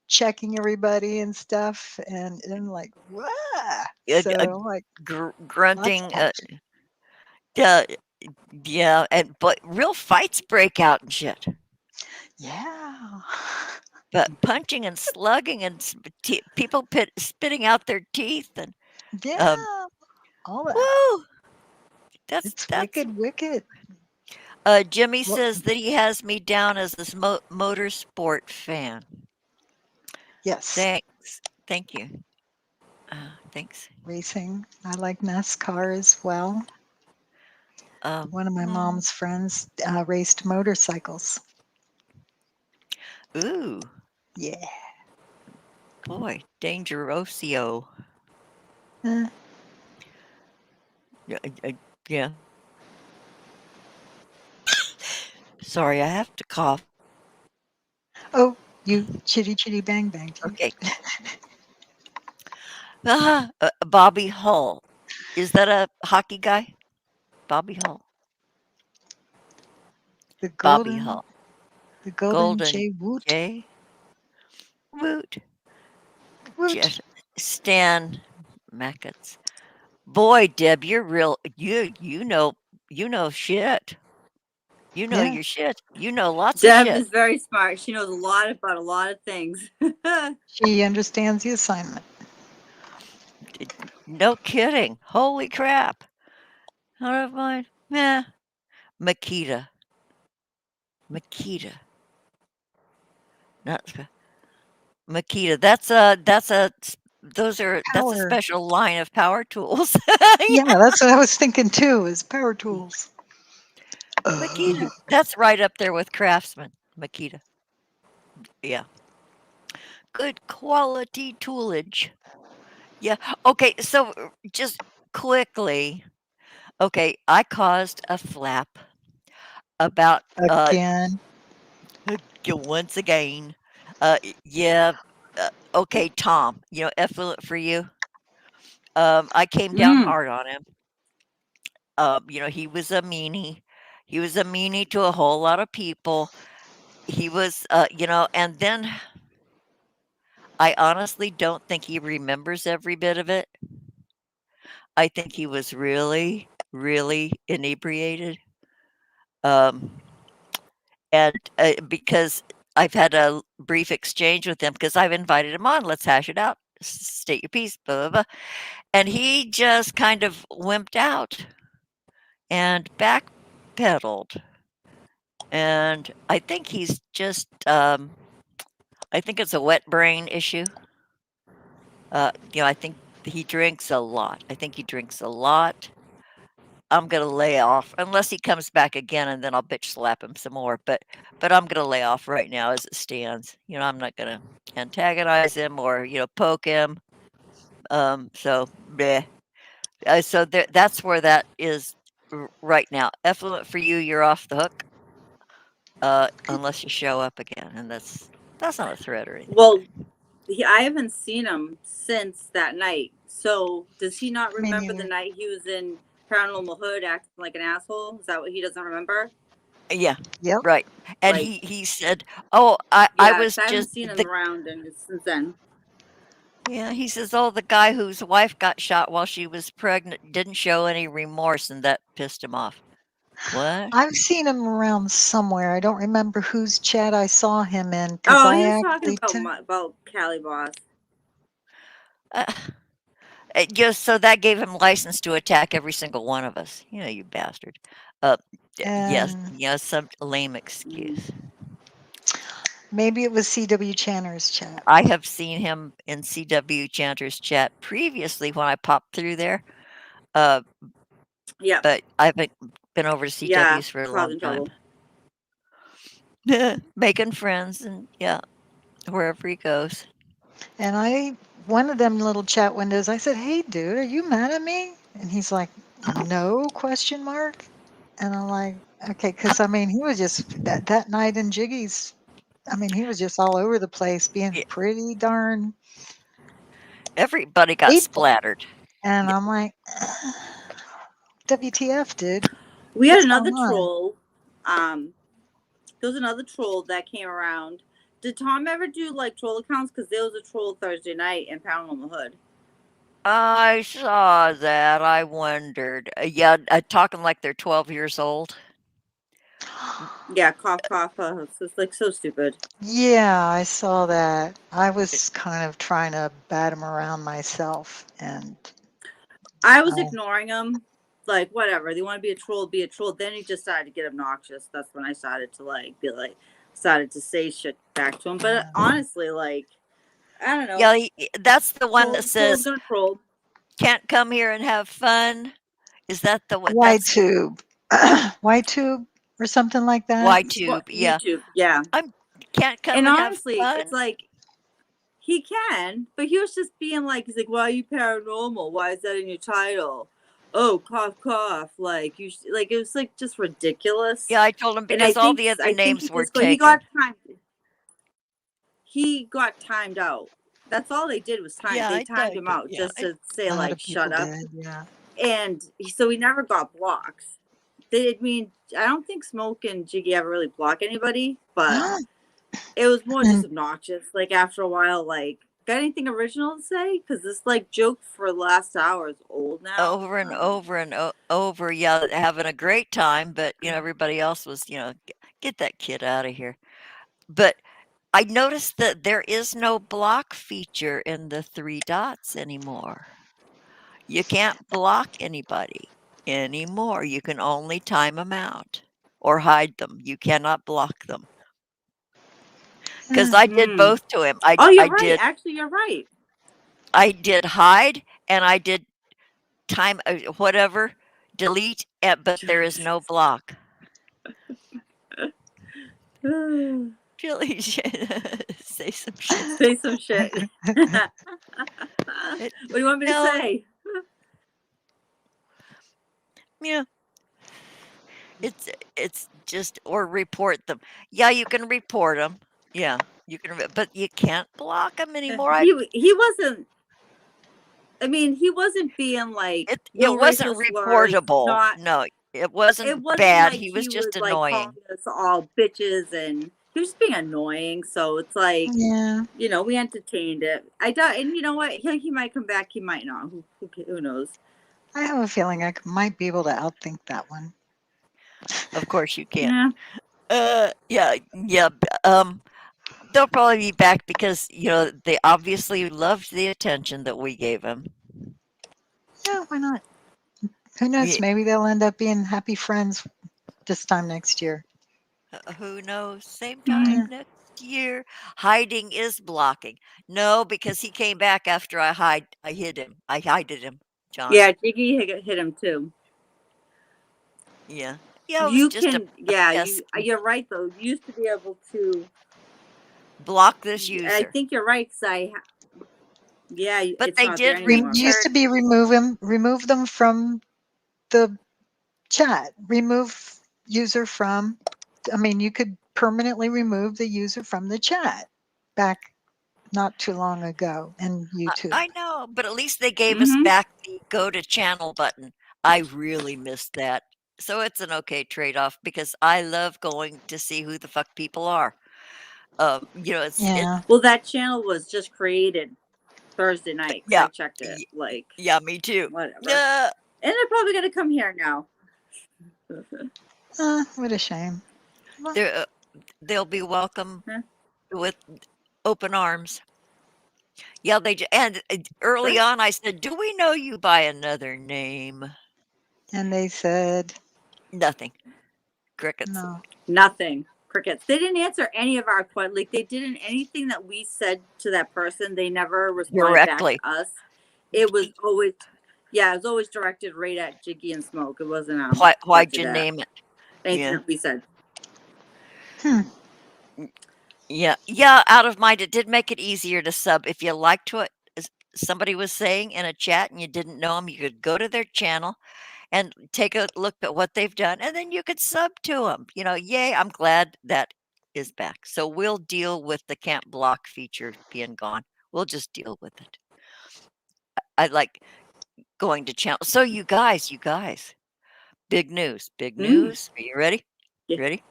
checking everybody and stuff. And I'm like, what? So I'm like, lots of Grunting. passion. Uh, yeah, but real fights break out and shit. Yeah. But punching and slugging and people spitting out their teeth and um, Yeah. All that. woo, It's that's. wicked, wicked. Jimmy Well, says that he has me down as this motorsport fan. yes. Thanks, thank you. Thanks. Racing. I like NASCAR as well. One of my Hmm. mom's friends raced motorcycles. Ooh, Yeah. boy, dangerosio. Uh, Yeah. Sorry, I have to cough. oh, you chitty chitty bang bang. Okay. Bobby Hull. Is that a hockey guy? Bobby Hull. The Bobby golden, Hull. the golden Golden J Woot. J. Woot. Woot. Just Stan Mackets. Boy, Deb, you're real. You know shit. You know Yeah. your shit. You know lots of Deb shit. is very smart. She knows a lot about a lot of things. She understands the assignment. No kidding. Holy crap. Out of mine. Meh. Makita. Makita. Not Makita. That's a Power. special line of power tools. Yeah, Yeah, that's what I was thinking too, is power tools. Makita. That's right up there with Craftsman. Makita. Yeah. Good quality toolage. Yeah. Okay. So just quickly. Okay. I caused a flap about Again. once again. Yeah. Okay, Tom. Effluent for you. I came down Mm. hard on him. He was a meanie. He was a meanie to a whole lot of people. He was, and then I honestly don't think he remembers every bit of it. I think he was really, really inebriated. Um, and because I've had a brief exchange with him because I've invited him on, let's hash it out, state your piece, blah, blah, blah. And he just kind of wimped out and backpedaled. And I think he's just, I think it's a wet brain issue. I think he drinks a lot. I think he drinks a lot. I'm gonna lay off unless he comes back again, and then I'll bitch slap him some more. But I'm gonna lay off right now as it stands. I'm not gonna antagonize him or poke him. So bleh. So that's where that is right now. Effluent for you, you're off the hook. Unless you show up again, and that's not a threat or anything. Well, I haven't seen him since that night. So does he not Me remember the neither. night he was in Paranormal Hood acting like an asshole? Is that what he doesn't remember? Yeah, Yep. right. And Like, he said, "Oh, I yeah, 'cause was I haven't just seen him the around since then. yeah." He says, "Oh, the guy whose wife got shot while she was pregnant didn't show any remorse, and that pissed him off." What? I've seen him around somewhere. I don't remember whose chat I saw him in because Oh, I he was talking actually about Callie Boss. Uh, just so that gave him license to attack every single one of us. You bastard. Uh, And yes, some lame Mm. excuse. maybe it was C.W. Channer's chat. I have seen him in CW Chanter's chat previously when I popped through there, uh, Yep. but I haven't been over to Yeah. CW's for a long Causing time. trouble. Making friends and yeah, wherever he goes. And one of them little chat windows, I said, "Hey, dude, are you mad at me?" And he's like, "No, question mark." And I'm like, okay, because I mean, he was just that night in Jiggy's. I mean, he was just all over the place, being Yeah, pretty darn everybody got hateful. splattered. And Yeah. I'm like, WTF, dude? We had What's another going on? troll. There was another troll that came around. Did Tom ever do like troll accounts? Because there was a troll Thursday night in Pound on the Hood. I saw that. I wondered. Yeah, talking like they're 12 years old. Yeah, cough, cough. It's just like so stupid. Yeah, I saw that. I was kind of trying to bat him around myself, and I was I, ignoring him. Like, whatever. They want to be a troll, be a troll. Then he just started to get obnoxious. That's when I started to started to say shit back to him. But honestly, like, I don't know. Yeah, that's the one that Troll's says, gonna troll. can't come here and have fun. Is that the one? That's YTube, YTube, or something like that. What YTube. Yeah. YouTube? Yeah. I'm can't come And and have honestly, fun. it's like he can, but he was just being like, he's like, why are you paranormal? Why is that in your title? Oh, cough, cough. Like like it was like just ridiculous. Yeah, I told him And because all the other I think names he were just got taken. he got timed out. That's all they did was time. Yeah, They I timed typed him it. out Yeah. just to say A lot like of people shut up. did, yeah. And so he never got blocked. I mean, I don't think Smoke and Jiggy ever really block anybody, but it was more just And obnoxious. Like after a while, like got anything original to say? Because this like joke for the last hour is old now. Over I and don't know. over and over. Yeah, having a great time, but everybody else was, get that kid out of here. But I noticed that there is no block feature in the three dots anymore. You can't block anybody anymore. You can only time them out or hide them. You cannot block them. Because I did Hmm. both to him. Oh, you're right. Actually, you're right. I did hide and I did time whatever delete, but there is no block. Really, say some shit. Say some shit. What It, do you want me to no, say? yeah, it's just or report them. Yeah, you can report them. Yeah, you can, but you can't block them anymore. He wasn't. I mean, he wasn't being like no It wasn't racial slurs. reportable. Not. No, it It wasn't wasn't bad. like He was he was just like calling annoying. us all bitches, and he was just being annoying. So it's like, yeah, we entertained it. I doubt, and you know what? He might come back. He might not. Who knows? I have a feeling I might be able to outthink that one. Of course you can. Yeah. Yeah, yeah. They'll probably be back because they obviously loved the attention that we gave them. Yeah, why not? Who knows? We, Maybe they'll end up being happy friends this time next year. who knows? Same Hmm. time next year. Hiding is blocking. No, because he came back after I hid him. I hided him, John. Yeah, Jiggy hit him too. Yeah. Yeah, it was You just can, a yeah, pesky you're right though. You used to be able to. block this I user. think you're right, because yeah, But it's they not there did anymore. Used return. to be remove them from the chat. Remove user from. I mean, you could permanently remove the user from the chat back not too long ago in YouTube. I know, but at least they gave us Mm-hmm. back the go to channel button. I really missed that. So it's an okay trade-off because I love going to see who the fuck people are. It's Yeah. Well, that channel was just created Thursday night because yeah, I checked it. y- Like, yeah, me too. whatever. And they're probably gonna come here now. What a shame. Well, They'll be welcome Huh? with open arms. Yeah, and early Right? on I said, "Do we know you by another name?" And they said, Nothing. Crickets. no. Nothing. Crickets. They didn't answer any of our questions. Like they didn't anything that we said to that person. They never responded back Directly. to us. It was always, yeah, it was always directed right at Jiggy and Smoke. It wasn't Why'd directed you at name it? anything Yeah. that we said. Hmm. Yeah, out of mind, it did make it easier to sub. If you liked what somebody was saying in a chat and you didn't know them, you could go to their channel and take a look at what they've done, and then you could sub to them. Yay, I'm glad that is back. So we'll deal with the can't block feature being gone. We'll just deal with it. I like going to channel. So you guys, big news, big Mm. news. Are you ready? Yeah. Ready?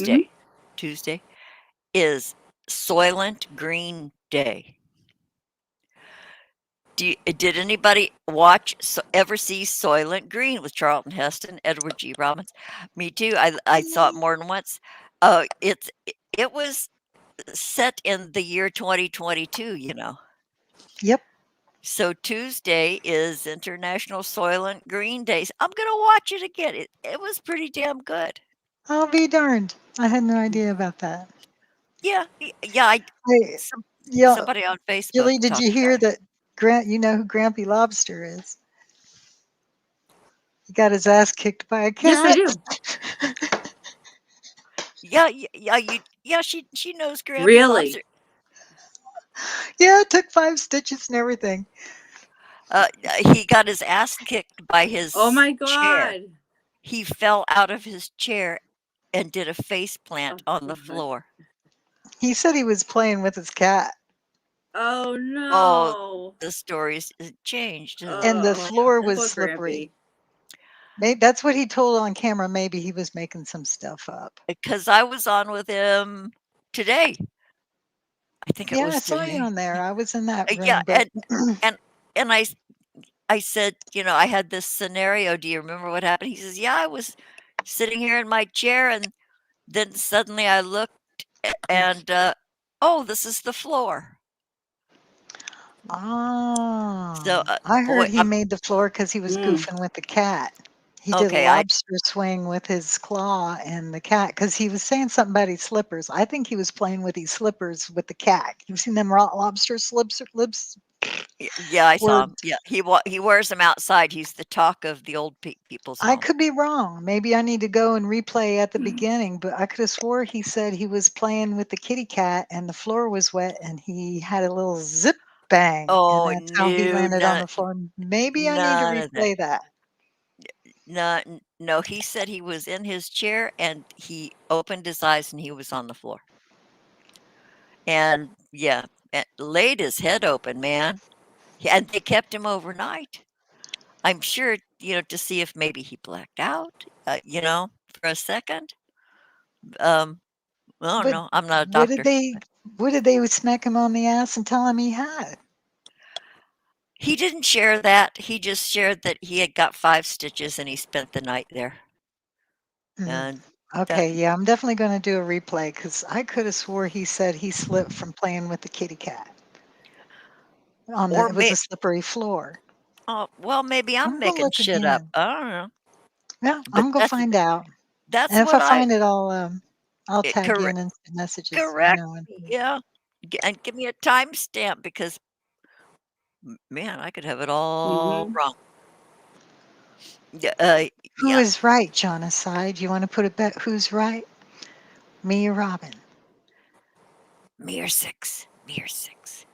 Mm-hmm. Tuesday is Soylent Green Day. Did anybody ever see Soylent Green with Charlton Heston, Edward G. Robbins? Me too. I saw it more than once. It was set in the year 2022. Yep. So Tuesday is International Soylent Green Days. I'm gonna watch it again. It was pretty damn good. I'll be darned. I had no idea about that. Yeah, yeah. Hey, Some, yeah, somebody on Facebook Julie, did talked you about hear it. that you know who Grampy Lobster is? He got his ass kicked by a Yes, I cat. do. Yeah. She knows Grampy Really? Lobster. Yeah, it took 5 stitches and everything. He got his ass kicked by Oh his my chair. God. He fell out of his chair and did a face plant Oh on the God. floor. He said he was playing with his cat, Oh Oh, no. the story's changed, isn't it? and the Oh, floor was poor slippery. Grampy. Maybe that's what he told on camera. Maybe he was making some stuff up. Because I was on with him today. I think it Yeah, I was saw you today. on there. I was in that Yeah, room, but and and I said, I had this scenario. Do you remember what happened? He says, "Yeah, I was sitting here in my chair, and then suddenly I looked, and oh, this is the floor." So, I boy, heard he made the floor because he was Mm. goofing with the cat. He did a okay. I lobster swing with his claw and the cat because he was saying something about his slippers. I think he was playing with his slippers with the cat. You've seen them lobster slips lips Yeah, I saw words. him. Yeah, he wears them outside. He's the talk of the old people's I home. could be wrong. Maybe I need to go and replay at the beginning, but I could have swore he said he was playing with the kitty cat and the floor was wet and he had a little zip bang and Oh that's how he no, landed on the floor. Maybe I need to none of that. replay that. No, no. He said he was in his chair and he opened his eyes and he was on the floor. And yeah, laid his head open, man. And they kept him overnight. I'm sure, to see if maybe he blacked out, for a second. I don't But know. I'm not a what did doctor. they smack him on the ass and tell him he had? He didn't share that. He just shared that he had got 5 stitches and he spent the night there. Mm. And that Okay, yeah, I'm definitely going to do a replay because I could have swore he said he slipped from playing with the kitty cat on the. or It was may a slippery floor. oh, well, maybe I'm I'm gonna making look shit up. again. I don't know. Yeah, But I'm gonna find out. that's And if I what find it, I'll it, tag you correct in instant messages. correct me. Yeah. And give me a timestamp because man, I could have it all Mm-hmm. wrong. Yeah, Who yeah. is right, John aside? You want to put it back? Who's right? Me or Robin? Me or 6. Me or 6.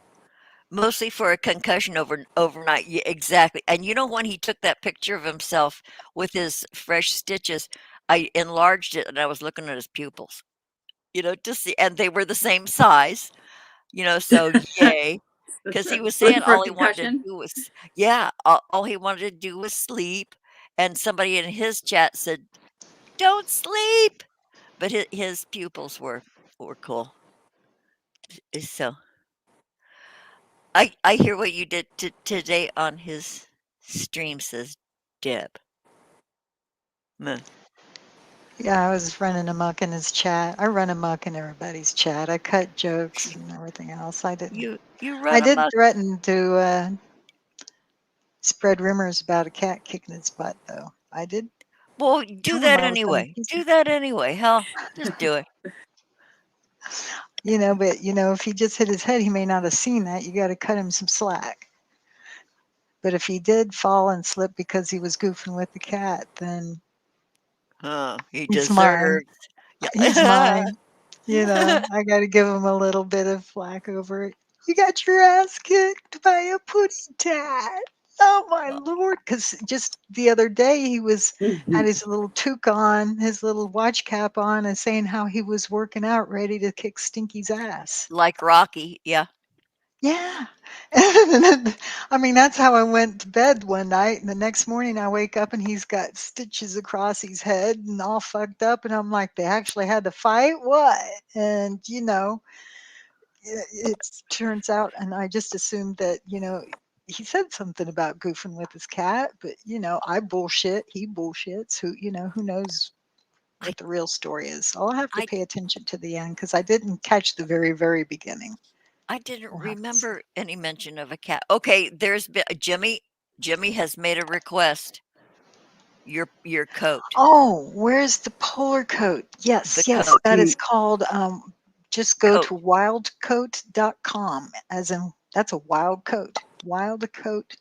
Mostly for a concussion overnight. Yeah, exactly. And when he took that picture of himself with his fresh stitches, I enlarged it and I was looking at his pupils, to see, and they were the same size, so yay. Because he was saying Looking for a all he wanted to concussion. do was, yeah, all he wanted to do was sleep. And somebody in his chat said, "Don't sleep." But his pupils were cool. So I hear what you did today on his stream, says Deb. Meh. Yeah, I was running amok in his chat. I run amok in everybody's chat. I cut jokes and everything else. I didn't. You I run did amok. threaten to spread rumors about a cat kicking its butt, though. I did Well, do tell him that I was going to anyway. kiss him. Do that anyway. Hell, just do it. But if he just hit his head, he may not have seen that. You got to cut him some slack. But if he did fall and slip because he was goofing with the cat, then He he's mine. deserves. Yeah. He's mine. I got to give him a little bit of flack over it. You got your ass kicked by a putty tat. Oh my lord! Because just the other day he had his little toque on, his little watch cap on, and saying how he was working out, ready to kick Stinky's ass. Like Rocky. Yeah. Yeah. I mean, that's how I went to bed one night. And the next morning I wake up and he's got stitches across his head and all fucked up. And I'm like, they actually had to fight? What? And, it turns out, and I just assumed that, he said something about goofing with his cat, but, I bullshit. He bullshits. Who knows I what the real story is? I'll have to I pay attention to the end because I didn't catch the very, very beginning. I didn't We'll have to see. remember any mention of a cat. Okay, there's been Jimmy. Jimmy has made a request. Your coat. Oh, where's the polar coat? The Yes, coat. that is called, just go Coat. to wildcoat.com, as in that's a wild coat. Wildcoat,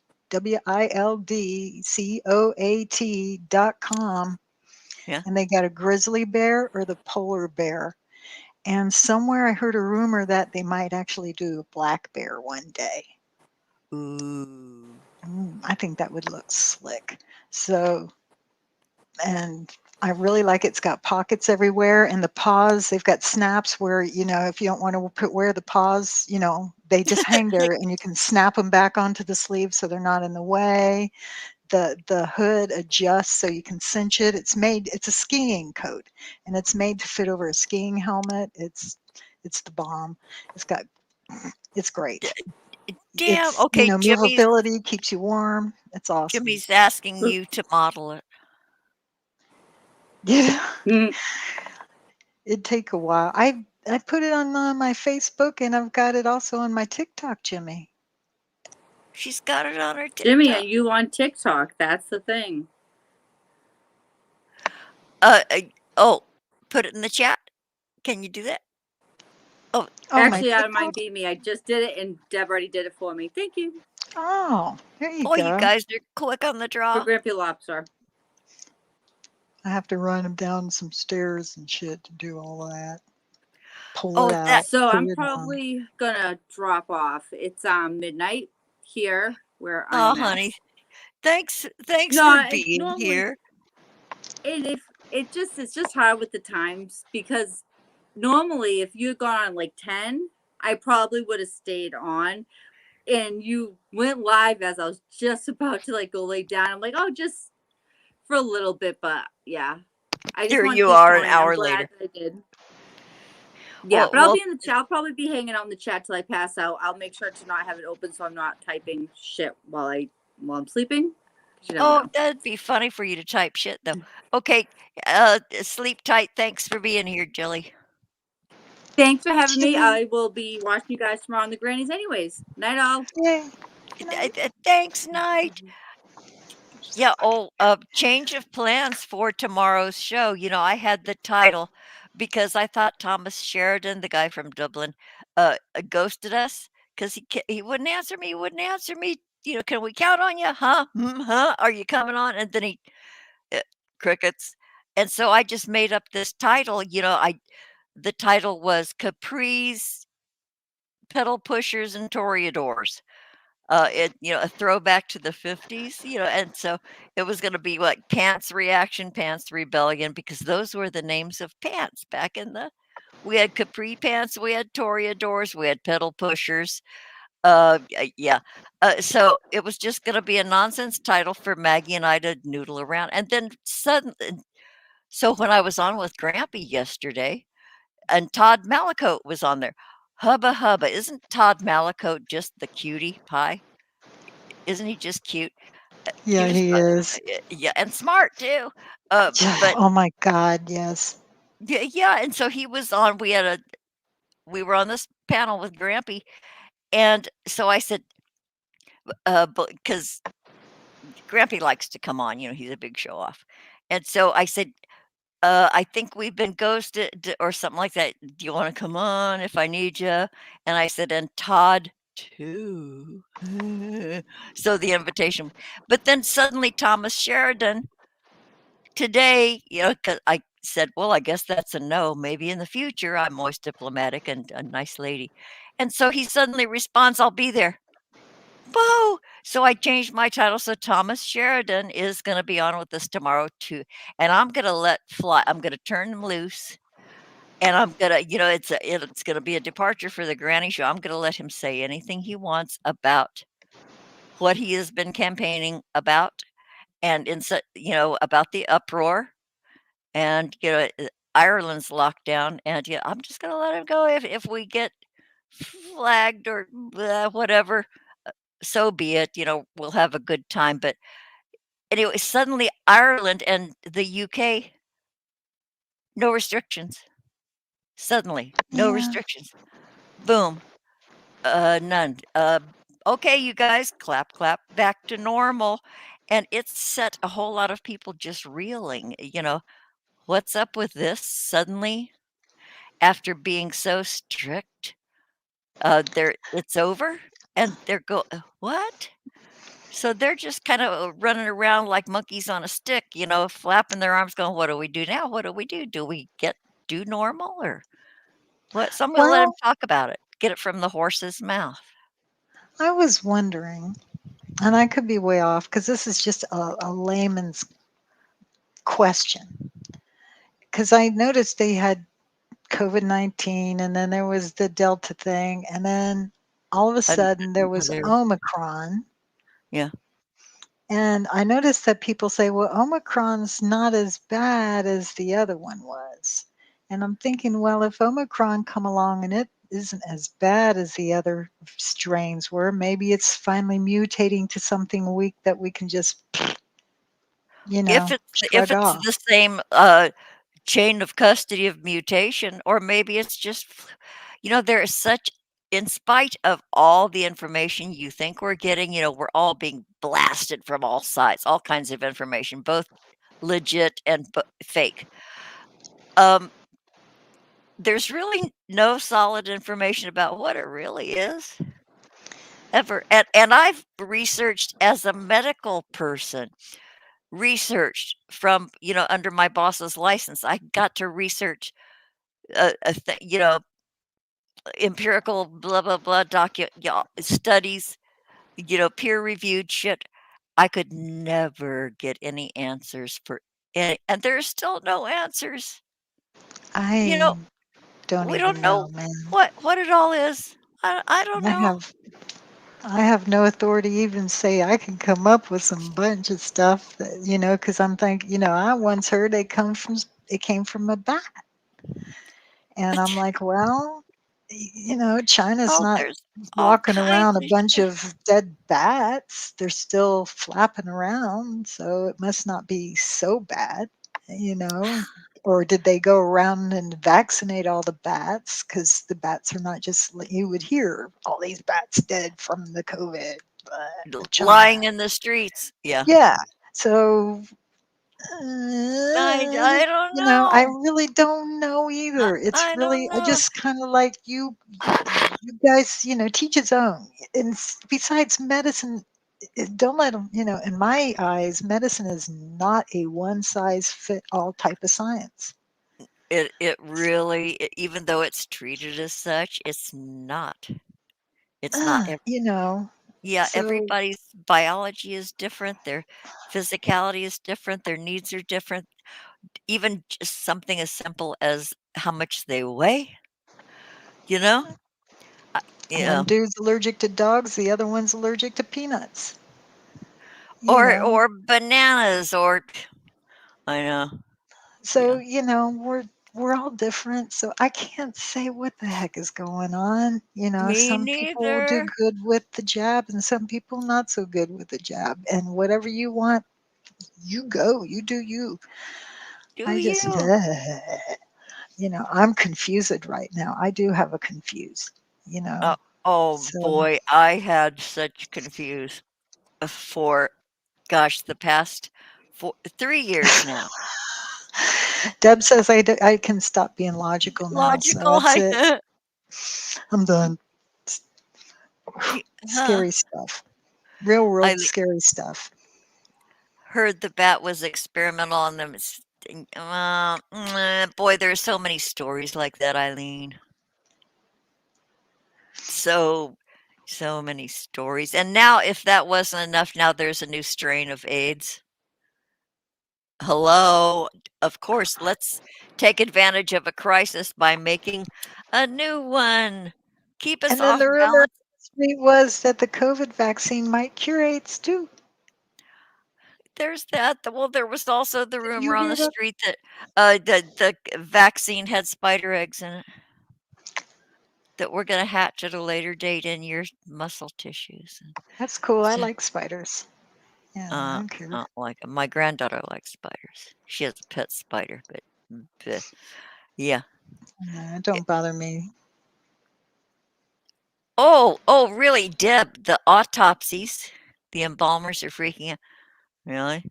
WILDCOAT.com. Yeah. And they got a grizzly bear or the polar bear. And somewhere I heard a rumor that they might actually do a black bear one day. Ooh. I think that would look slick. So, and I really like it's got pockets everywhere, and the paws, they've got snaps where, if you don't want to wear the paws, they just hang there and you can snap them back onto the sleeve so they're not in the way. The hood adjusts so you can cinch it. It's a skiing coat, and it's made to fit over a skiing helmet. It's the bomb. It's great. Damn. It's, Okay, movability, keeps you warm. It's awesome. Jimmy's asking you to model it. Yeah. It'd take a while. I put it on my Facebook, and I've got it also on my TikTok, Jimmy. She's got it on her TikTok. Jimmy, are you on TikTok? That's the thing. Oh, put it in the chat. Can you do that? Oh, Actually, I don't mind being me. I just did it, and Deb already did it for me. Thank you. Oh, there you Oh, go. you guys are quick on the For draw. Grampy Lobster. I have to run him down some stairs and shit to do all that. Pull Oh, it out. So put I'm it on. probably gonna drop off. It's midnight here where Oh, I'm at. honey. Thanks No, for being normally, here. and if it's just hard with the times because normally if you had gone on like 10, I probably would have stayed on. And you went live as I was just about to like go lay down. I'm like, oh, just for a little bit, but yeah. I just Here wanted you to are an join. I'm hour glad later. I did. Yeah, but I'll Well, be in the chat. I'll probably be hanging out in the chat till I pass out. I'll make sure to not have it open so I'm not typing shit while I'm sleeping. You never know. that'd be funny for you to type shit though. Okay, sleep tight. Thanks for being here, Jilly. Thanks for having me. I will be watching you guys tomorrow on the Grannies anyways. Night all. Yay. Thanks, night. Yeah. Oh, change of plans for tomorrow's show. I had the title because I thought Thomas Sheridan, the guy from Dublin, ghosted us because he wouldn't answer me. He wouldn't answer me. Can we count on you? Huh? Huh? Are you coming on? And then he crickets. And so I just made up this title. The title was Capri's Pedal Pushers and Toreadors. A throwback to the 50s, and so it was going to be like Pants Reaction, Pants Rebellion, because those were the names of pants back we had Capri Pants, we had Toreadors, we had Pedal Pushers. Yeah. So it was just going to be a nonsense title for Maggie and I to noodle around. And then so when I was on with Grampy yesterday, and Todd Malicote was on there. Hubba hubba. Isn't Todd Malicote just the cutie pie? Isn't he just cute? He Yeah, was he is. yeah, and smart too. Yeah, But oh my god, yes. yeah, and so he was on. We were on this panel with Grampy, and so I said, because Grampy likes to come on, he's a big show off, and so I said, I think we've been ghosted or something like that. Do you want to come on if I need you? And I said, and Todd too. So the invitation, but then suddenly Thomas Sheridan today, because I said, well, I guess that's a no. Maybe in the future, I'm always diplomatic and a nice lady. And so he suddenly responds, I'll be there. Whoa. So I changed my title. So Thomas Sheridan is going to be on with us tomorrow too. And I'm going to let fly. I'm going to turn him loose. And I'm gonna, it's gonna be a departure for the Granny Show. I'm gonna let him say anything he wants about what he has been campaigning about, and about the uproar, and Ireland's lockdown, and I'm just gonna let him go. If we get flagged or whatever, so be it. We'll have a good time. But anyway, suddenly Ireland and the UK, no restrictions. Suddenly, no Yeah. restrictions. Boom. None. Okay, you guys, clap, clap, back to normal. And it's set a whole lot of people just reeling. What's up with this suddenly after being so strict? It's over, and what? So they're just kind of running around like monkeys on a stick, flapping their arms, going, "What do we do now? What do we do? Do we do normal or what?" So I'm going to let him Well, talk about it. Get it from the horse's mouth. I was wondering, and I could be way off because this is just a layman's question. Because I noticed they had COVID-19, and then there was the Delta thing, and then all of a sudden there was Another, Omicron. yeah. And I noticed that people say, well, Omicron's not as bad as the other one was. And I'm thinking, well, if Omicron come along and it isn't as bad as the other strains were, maybe it's finally mutating to something weak that we can just, If shrug it's off. the same chain of custody of mutation, or maybe it's just, there is such, in spite of all the information you think we're getting, we're all being blasted from all sides, all kinds of information, both legit and fake. There's really no solid information about what it really is ever. And I've researched as a medical person, researched from, under my boss's license. I got to research empirical blah blah blah studies, peer reviewed shit. I could never get any answers for any, and there's still no answers. You I know, don't we don't even know, know man. what it all is. I don't I know. have I have no authority to even say I can come up with some bunch of stuff that, because I'm thinking, I once heard it came from a bat. And I'm like, well, China's Oh, not there's all walking kinds around a of bunch shit. of dead bats. They're still flapping around, so it must not be so bad, you know. Or did they go around and vaccinate all the bats? Because the bats are not just, you would hear all these bats dead from the COVID, China. Lying in the streets. Yeah, Yeah. So I don't I know. really don't know either. It's I really, don't I know. just kind of like you guys, teach its own. And besides medicine, don't let them, in my eyes, medicine is not a one size fit all type of science. It really, even though it's treated as such, it's not. It's not. Yeah, So everybody's biology is different, their physicality is different, their needs are different. Even just something as simple as how much they weigh, you know? Uh, one yeah, dude's allergic to dogs, the other one's allergic to peanuts. You or know, bananas, or I know. so Yeah. we're we're all different, so I can't say what the heck is going on. Me Some people do neither. good with the jab and some people not so good with the jab. And whatever you want, you go, you do you. Do I just, you? I'm confused right now. I do have a confused, Uh, oh so. boy, I had such confuse for, gosh, the past 3 years now. Deb says I can stop being logical now, so Logical, that's it. I'm done. huh? Scary stuff. Real I world scary stuff. heard the bat was experimental on them. Boy, there's so many stories like that, Eileen. So, so many stories. And now, if that wasn't enough, now there's a new strain of AIDS. Hello. Of course, let's take advantage of a crisis by making a new one. Keep us And then off the rumor balance. last week was that the COVID vaccine might cure AIDS too. There's that. Well, there was also the Did rumor you on hear the that? street that the vaccine had spider eggs in it that were going to hatch at a later date in your muscle tissues. That's cool. I So, like spiders. Yeah, I don't I care. don't like 'em. My granddaughter likes spiders. She has a pet spider, but bleh. Yeah. No, it don't bother me. Oh, really, Deb? The autopsies, the embalmers are freaking out. Really?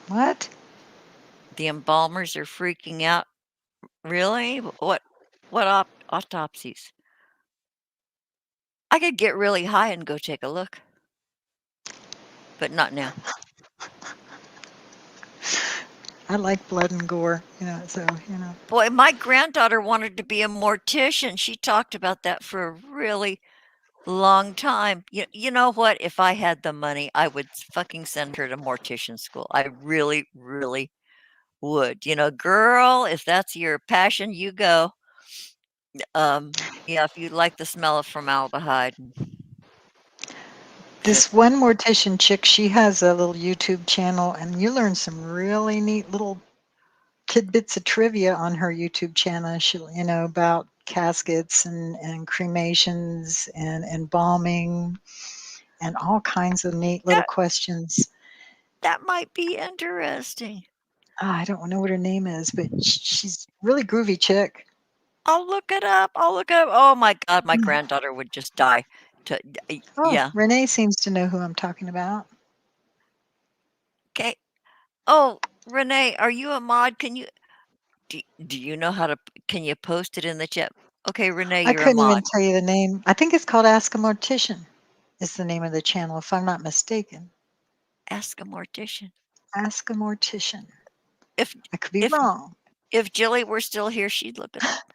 What? The embalmers are freaking out. Really? What autopsies? I could get really high and go take a look, but not now. I like blood and gore, so, Boy, my granddaughter wanted to be a mortician. She talked about that for a really long time. You know what? If I had the money, I would fucking send her to mortician school. I really, really would. Girl, if that's your passion, you go. Yeah, if you like the smell of formaldehyde. But this one mortician chick, she has a little YouTube channel, and you learn some really neat little tidbits of trivia on her YouTube channel. She, about caskets and cremations and embalming and all kinds of neat little that questions. that might be interesting. I don't know what her name is, but she's really groovy chick. I'll look it up. I'll look it up. Oh my God, my Mm. granddaughter would just die. To Oh, yeah. Renee seems to know who I'm talking about. Okay. Oh, Renee, are you a mod? Do you know how to? Can you post it in the chat? Okay, Renee, I you're a couldn't even mod. tell you the name. I think it's called Ask a Mortician is the name of the channel, if I'm not mistaken. Ask a mortician. Ask a Mortician. If I could be if wrong. if Jilly were still here, she'd look it up.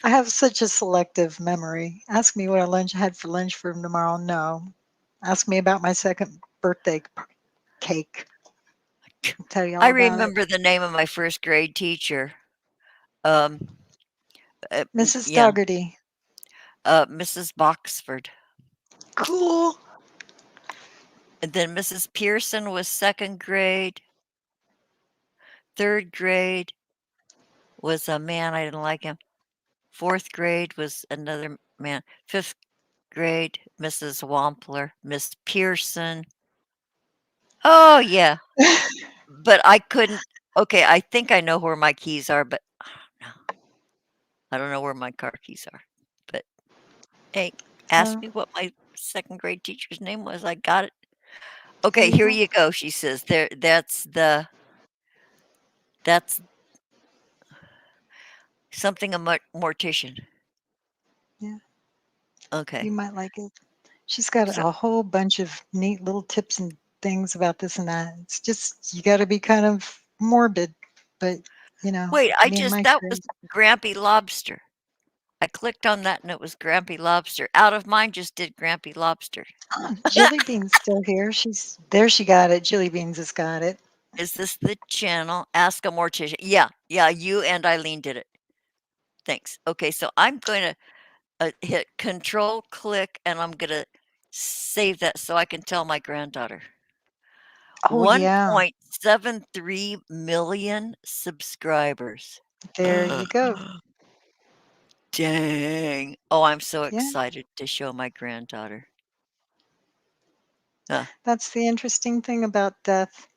I have such a selective memory. Ask me what I had for lunch for tomorrow. No. Ask me about my second birthday cake. I'll tell you I all about it. remember the name of my first grade teacher. Um, Mrs. yeah, Dougherty. Mrs. Boxford. Cool. And then Mrs. Pearson was second grade. Third grade was a man, I didn't like him. Fourth grade was another man. Fifth grade, Mrs. Wampler, Miss Pearson. Oh, yeah. But I couldn't. Okay, I think I know where my keys are, but no, I don't know where my car keys are. But hey, ask So me what my second grade teacher's name was. I got it. there Okay, you here go. you go. She says there. That's something a mortician. Yeah, you Okay, might like it. She's got so a whole bunch of neat little tips and things about this and that. It's just, you got to be kind of morbid, but, wait. I me and just my that was crazy. Grampy Lobster. I clicked on that and it was Grampy Lobster. Out of mine just did Grampy Lobster. Jilly Bean's still here. She's there. She got it. Jilly Beans has got it. Is this the channel? Ask a mortician. Yeah, you and Eileen did it. Thanks. Okay, so I'm going to hit control click and I'm going to save that so I can tell my granddaughter. Oh yeah. 1.73 million subscribers. There you go. Dang. Oh, I'm so Yeah. excited to show my granddaughter. Huh. That's the interesting thing about death.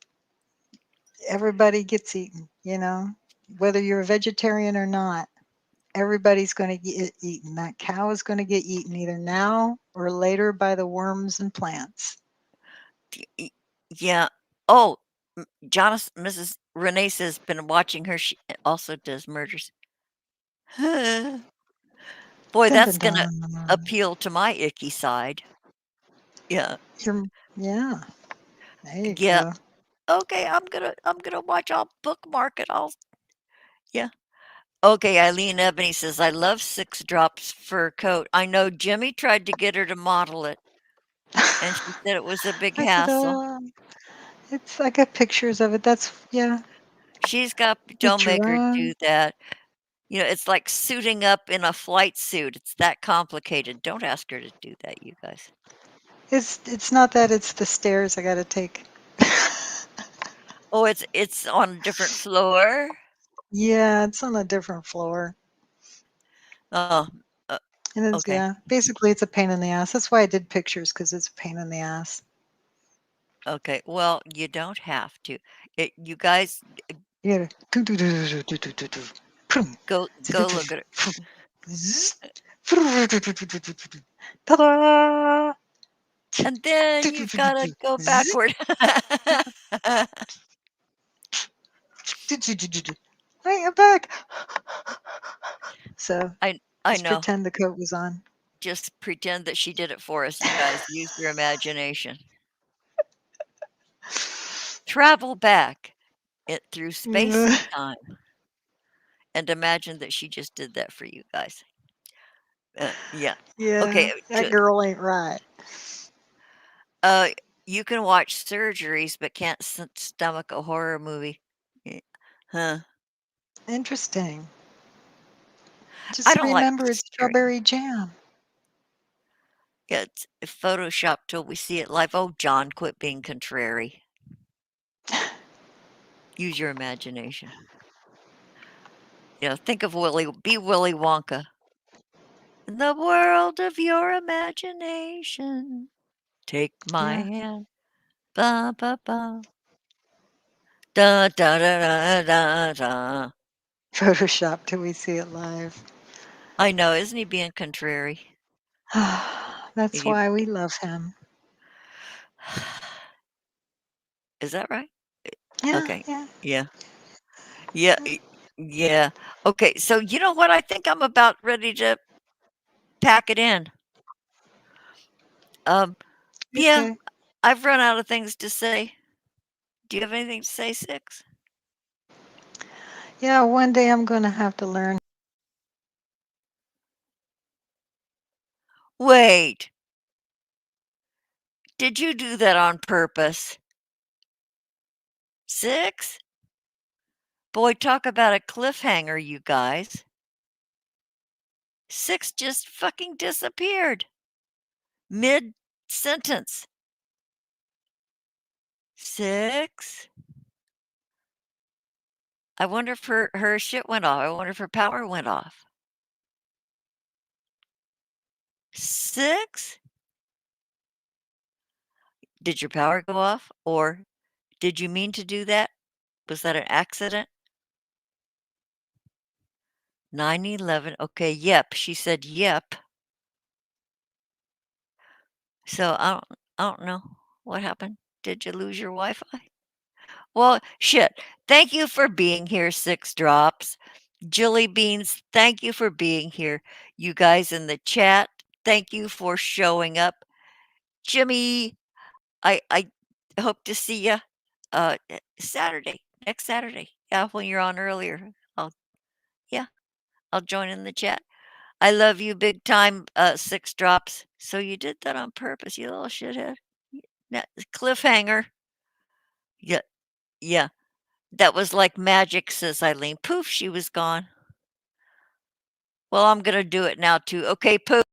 Everybody gets eaten, whether you're a vegetarian or not. Everybody's going to get eaten. That cow is going to get eaten either now or later by the worms and plants. Yeah. Oh, Mrs. Renee says been watching her. She also does murders. Boy, Dun, that's dun, gonna dun. appeal to my icky side. Yeah. Yeah. There you Yeah. go. Okay, I'm gonna watch. I'll bookmark it. Yeah. Okay, Eileen Ebony says, I love Six Drops fur coat. I know Jimmy tried to get her to model it, and she said it was a big I said, hassle. I got pictures of it. She's got, It's don't make her drawn. do that. It's like suiting up in a flight suit. It's that complicated. Don't ask her to do that, you guys. It's not that, it's the stairs I got to take. Oh, it's on a different floor. Yeah, it's on a different floor. Oh, And okay, basically it's a pain in the ass. That's why I did pictures, because it's a pain in the ass. okay. Well, you don't have to. You guys You gotta go look at it, ta-da! and then you've got to go backward. Hey, I'm back. So I just know. pretend the coat was on. Just pretend that she did it for us, you guys. Use your imagination. Travel back through space and time and imagine that she just did that for you guys. Yeah. Okay. Yeah, that girl ain't right. Uh, you can watch surgeries, but can't stomach a horror movie. Huh. Interesting. I Just don't like remember it's scary. strawberry jam. Yeah, it's Photoshop till we see it live. Oh, John, quit being contrary. Use your imagination. Think of be Willy Wonka. In the world of your imagination, take my Yeah. hand. Ba ba ba. Da da da da da da. Photoshop till we see it live. I know, isn't he being contrary? That's You- why we love him. Is that right? Yeah, Okay. yeah. Yeah. Yeah. Yeah. Okay. So you know what? I think I'm about ready to pack it in. Yeah. Okay. I've run out of things to say. Do you have anything to say, Six? Yeah, one day I'm going to have to learn. Wait. Did you do that on purpose? Six? Boy, talk about a cliffhanger, you guys. Six just fucking disappeared. Mid sentence. Six? I wonder if her shit went off. I wonder if her power went off. Six? Did your power go off? Or did you mean to do that? Was that an accident? 9/11. Okay, yep. She said yep. So I don't know what happened. Did you lose your Wi-Fi? Well, shit. Thank you for being here, Six Drops. Jilly Beans, thank you for being here. You guys in the chat, thank you for showing up. Jimmy, I hope to see you Saturday, next Saturday. Yeah, when you're on earlier. Yeah, I'll join in the chat. I love you big time, Six Drops. So you did that on purpose, you little shithead. Cliffhanger. Yeah, yeah. That was like magic, says Eileen. Poof, she was gone. Well, I'm gonna do it now too. Okay, poof.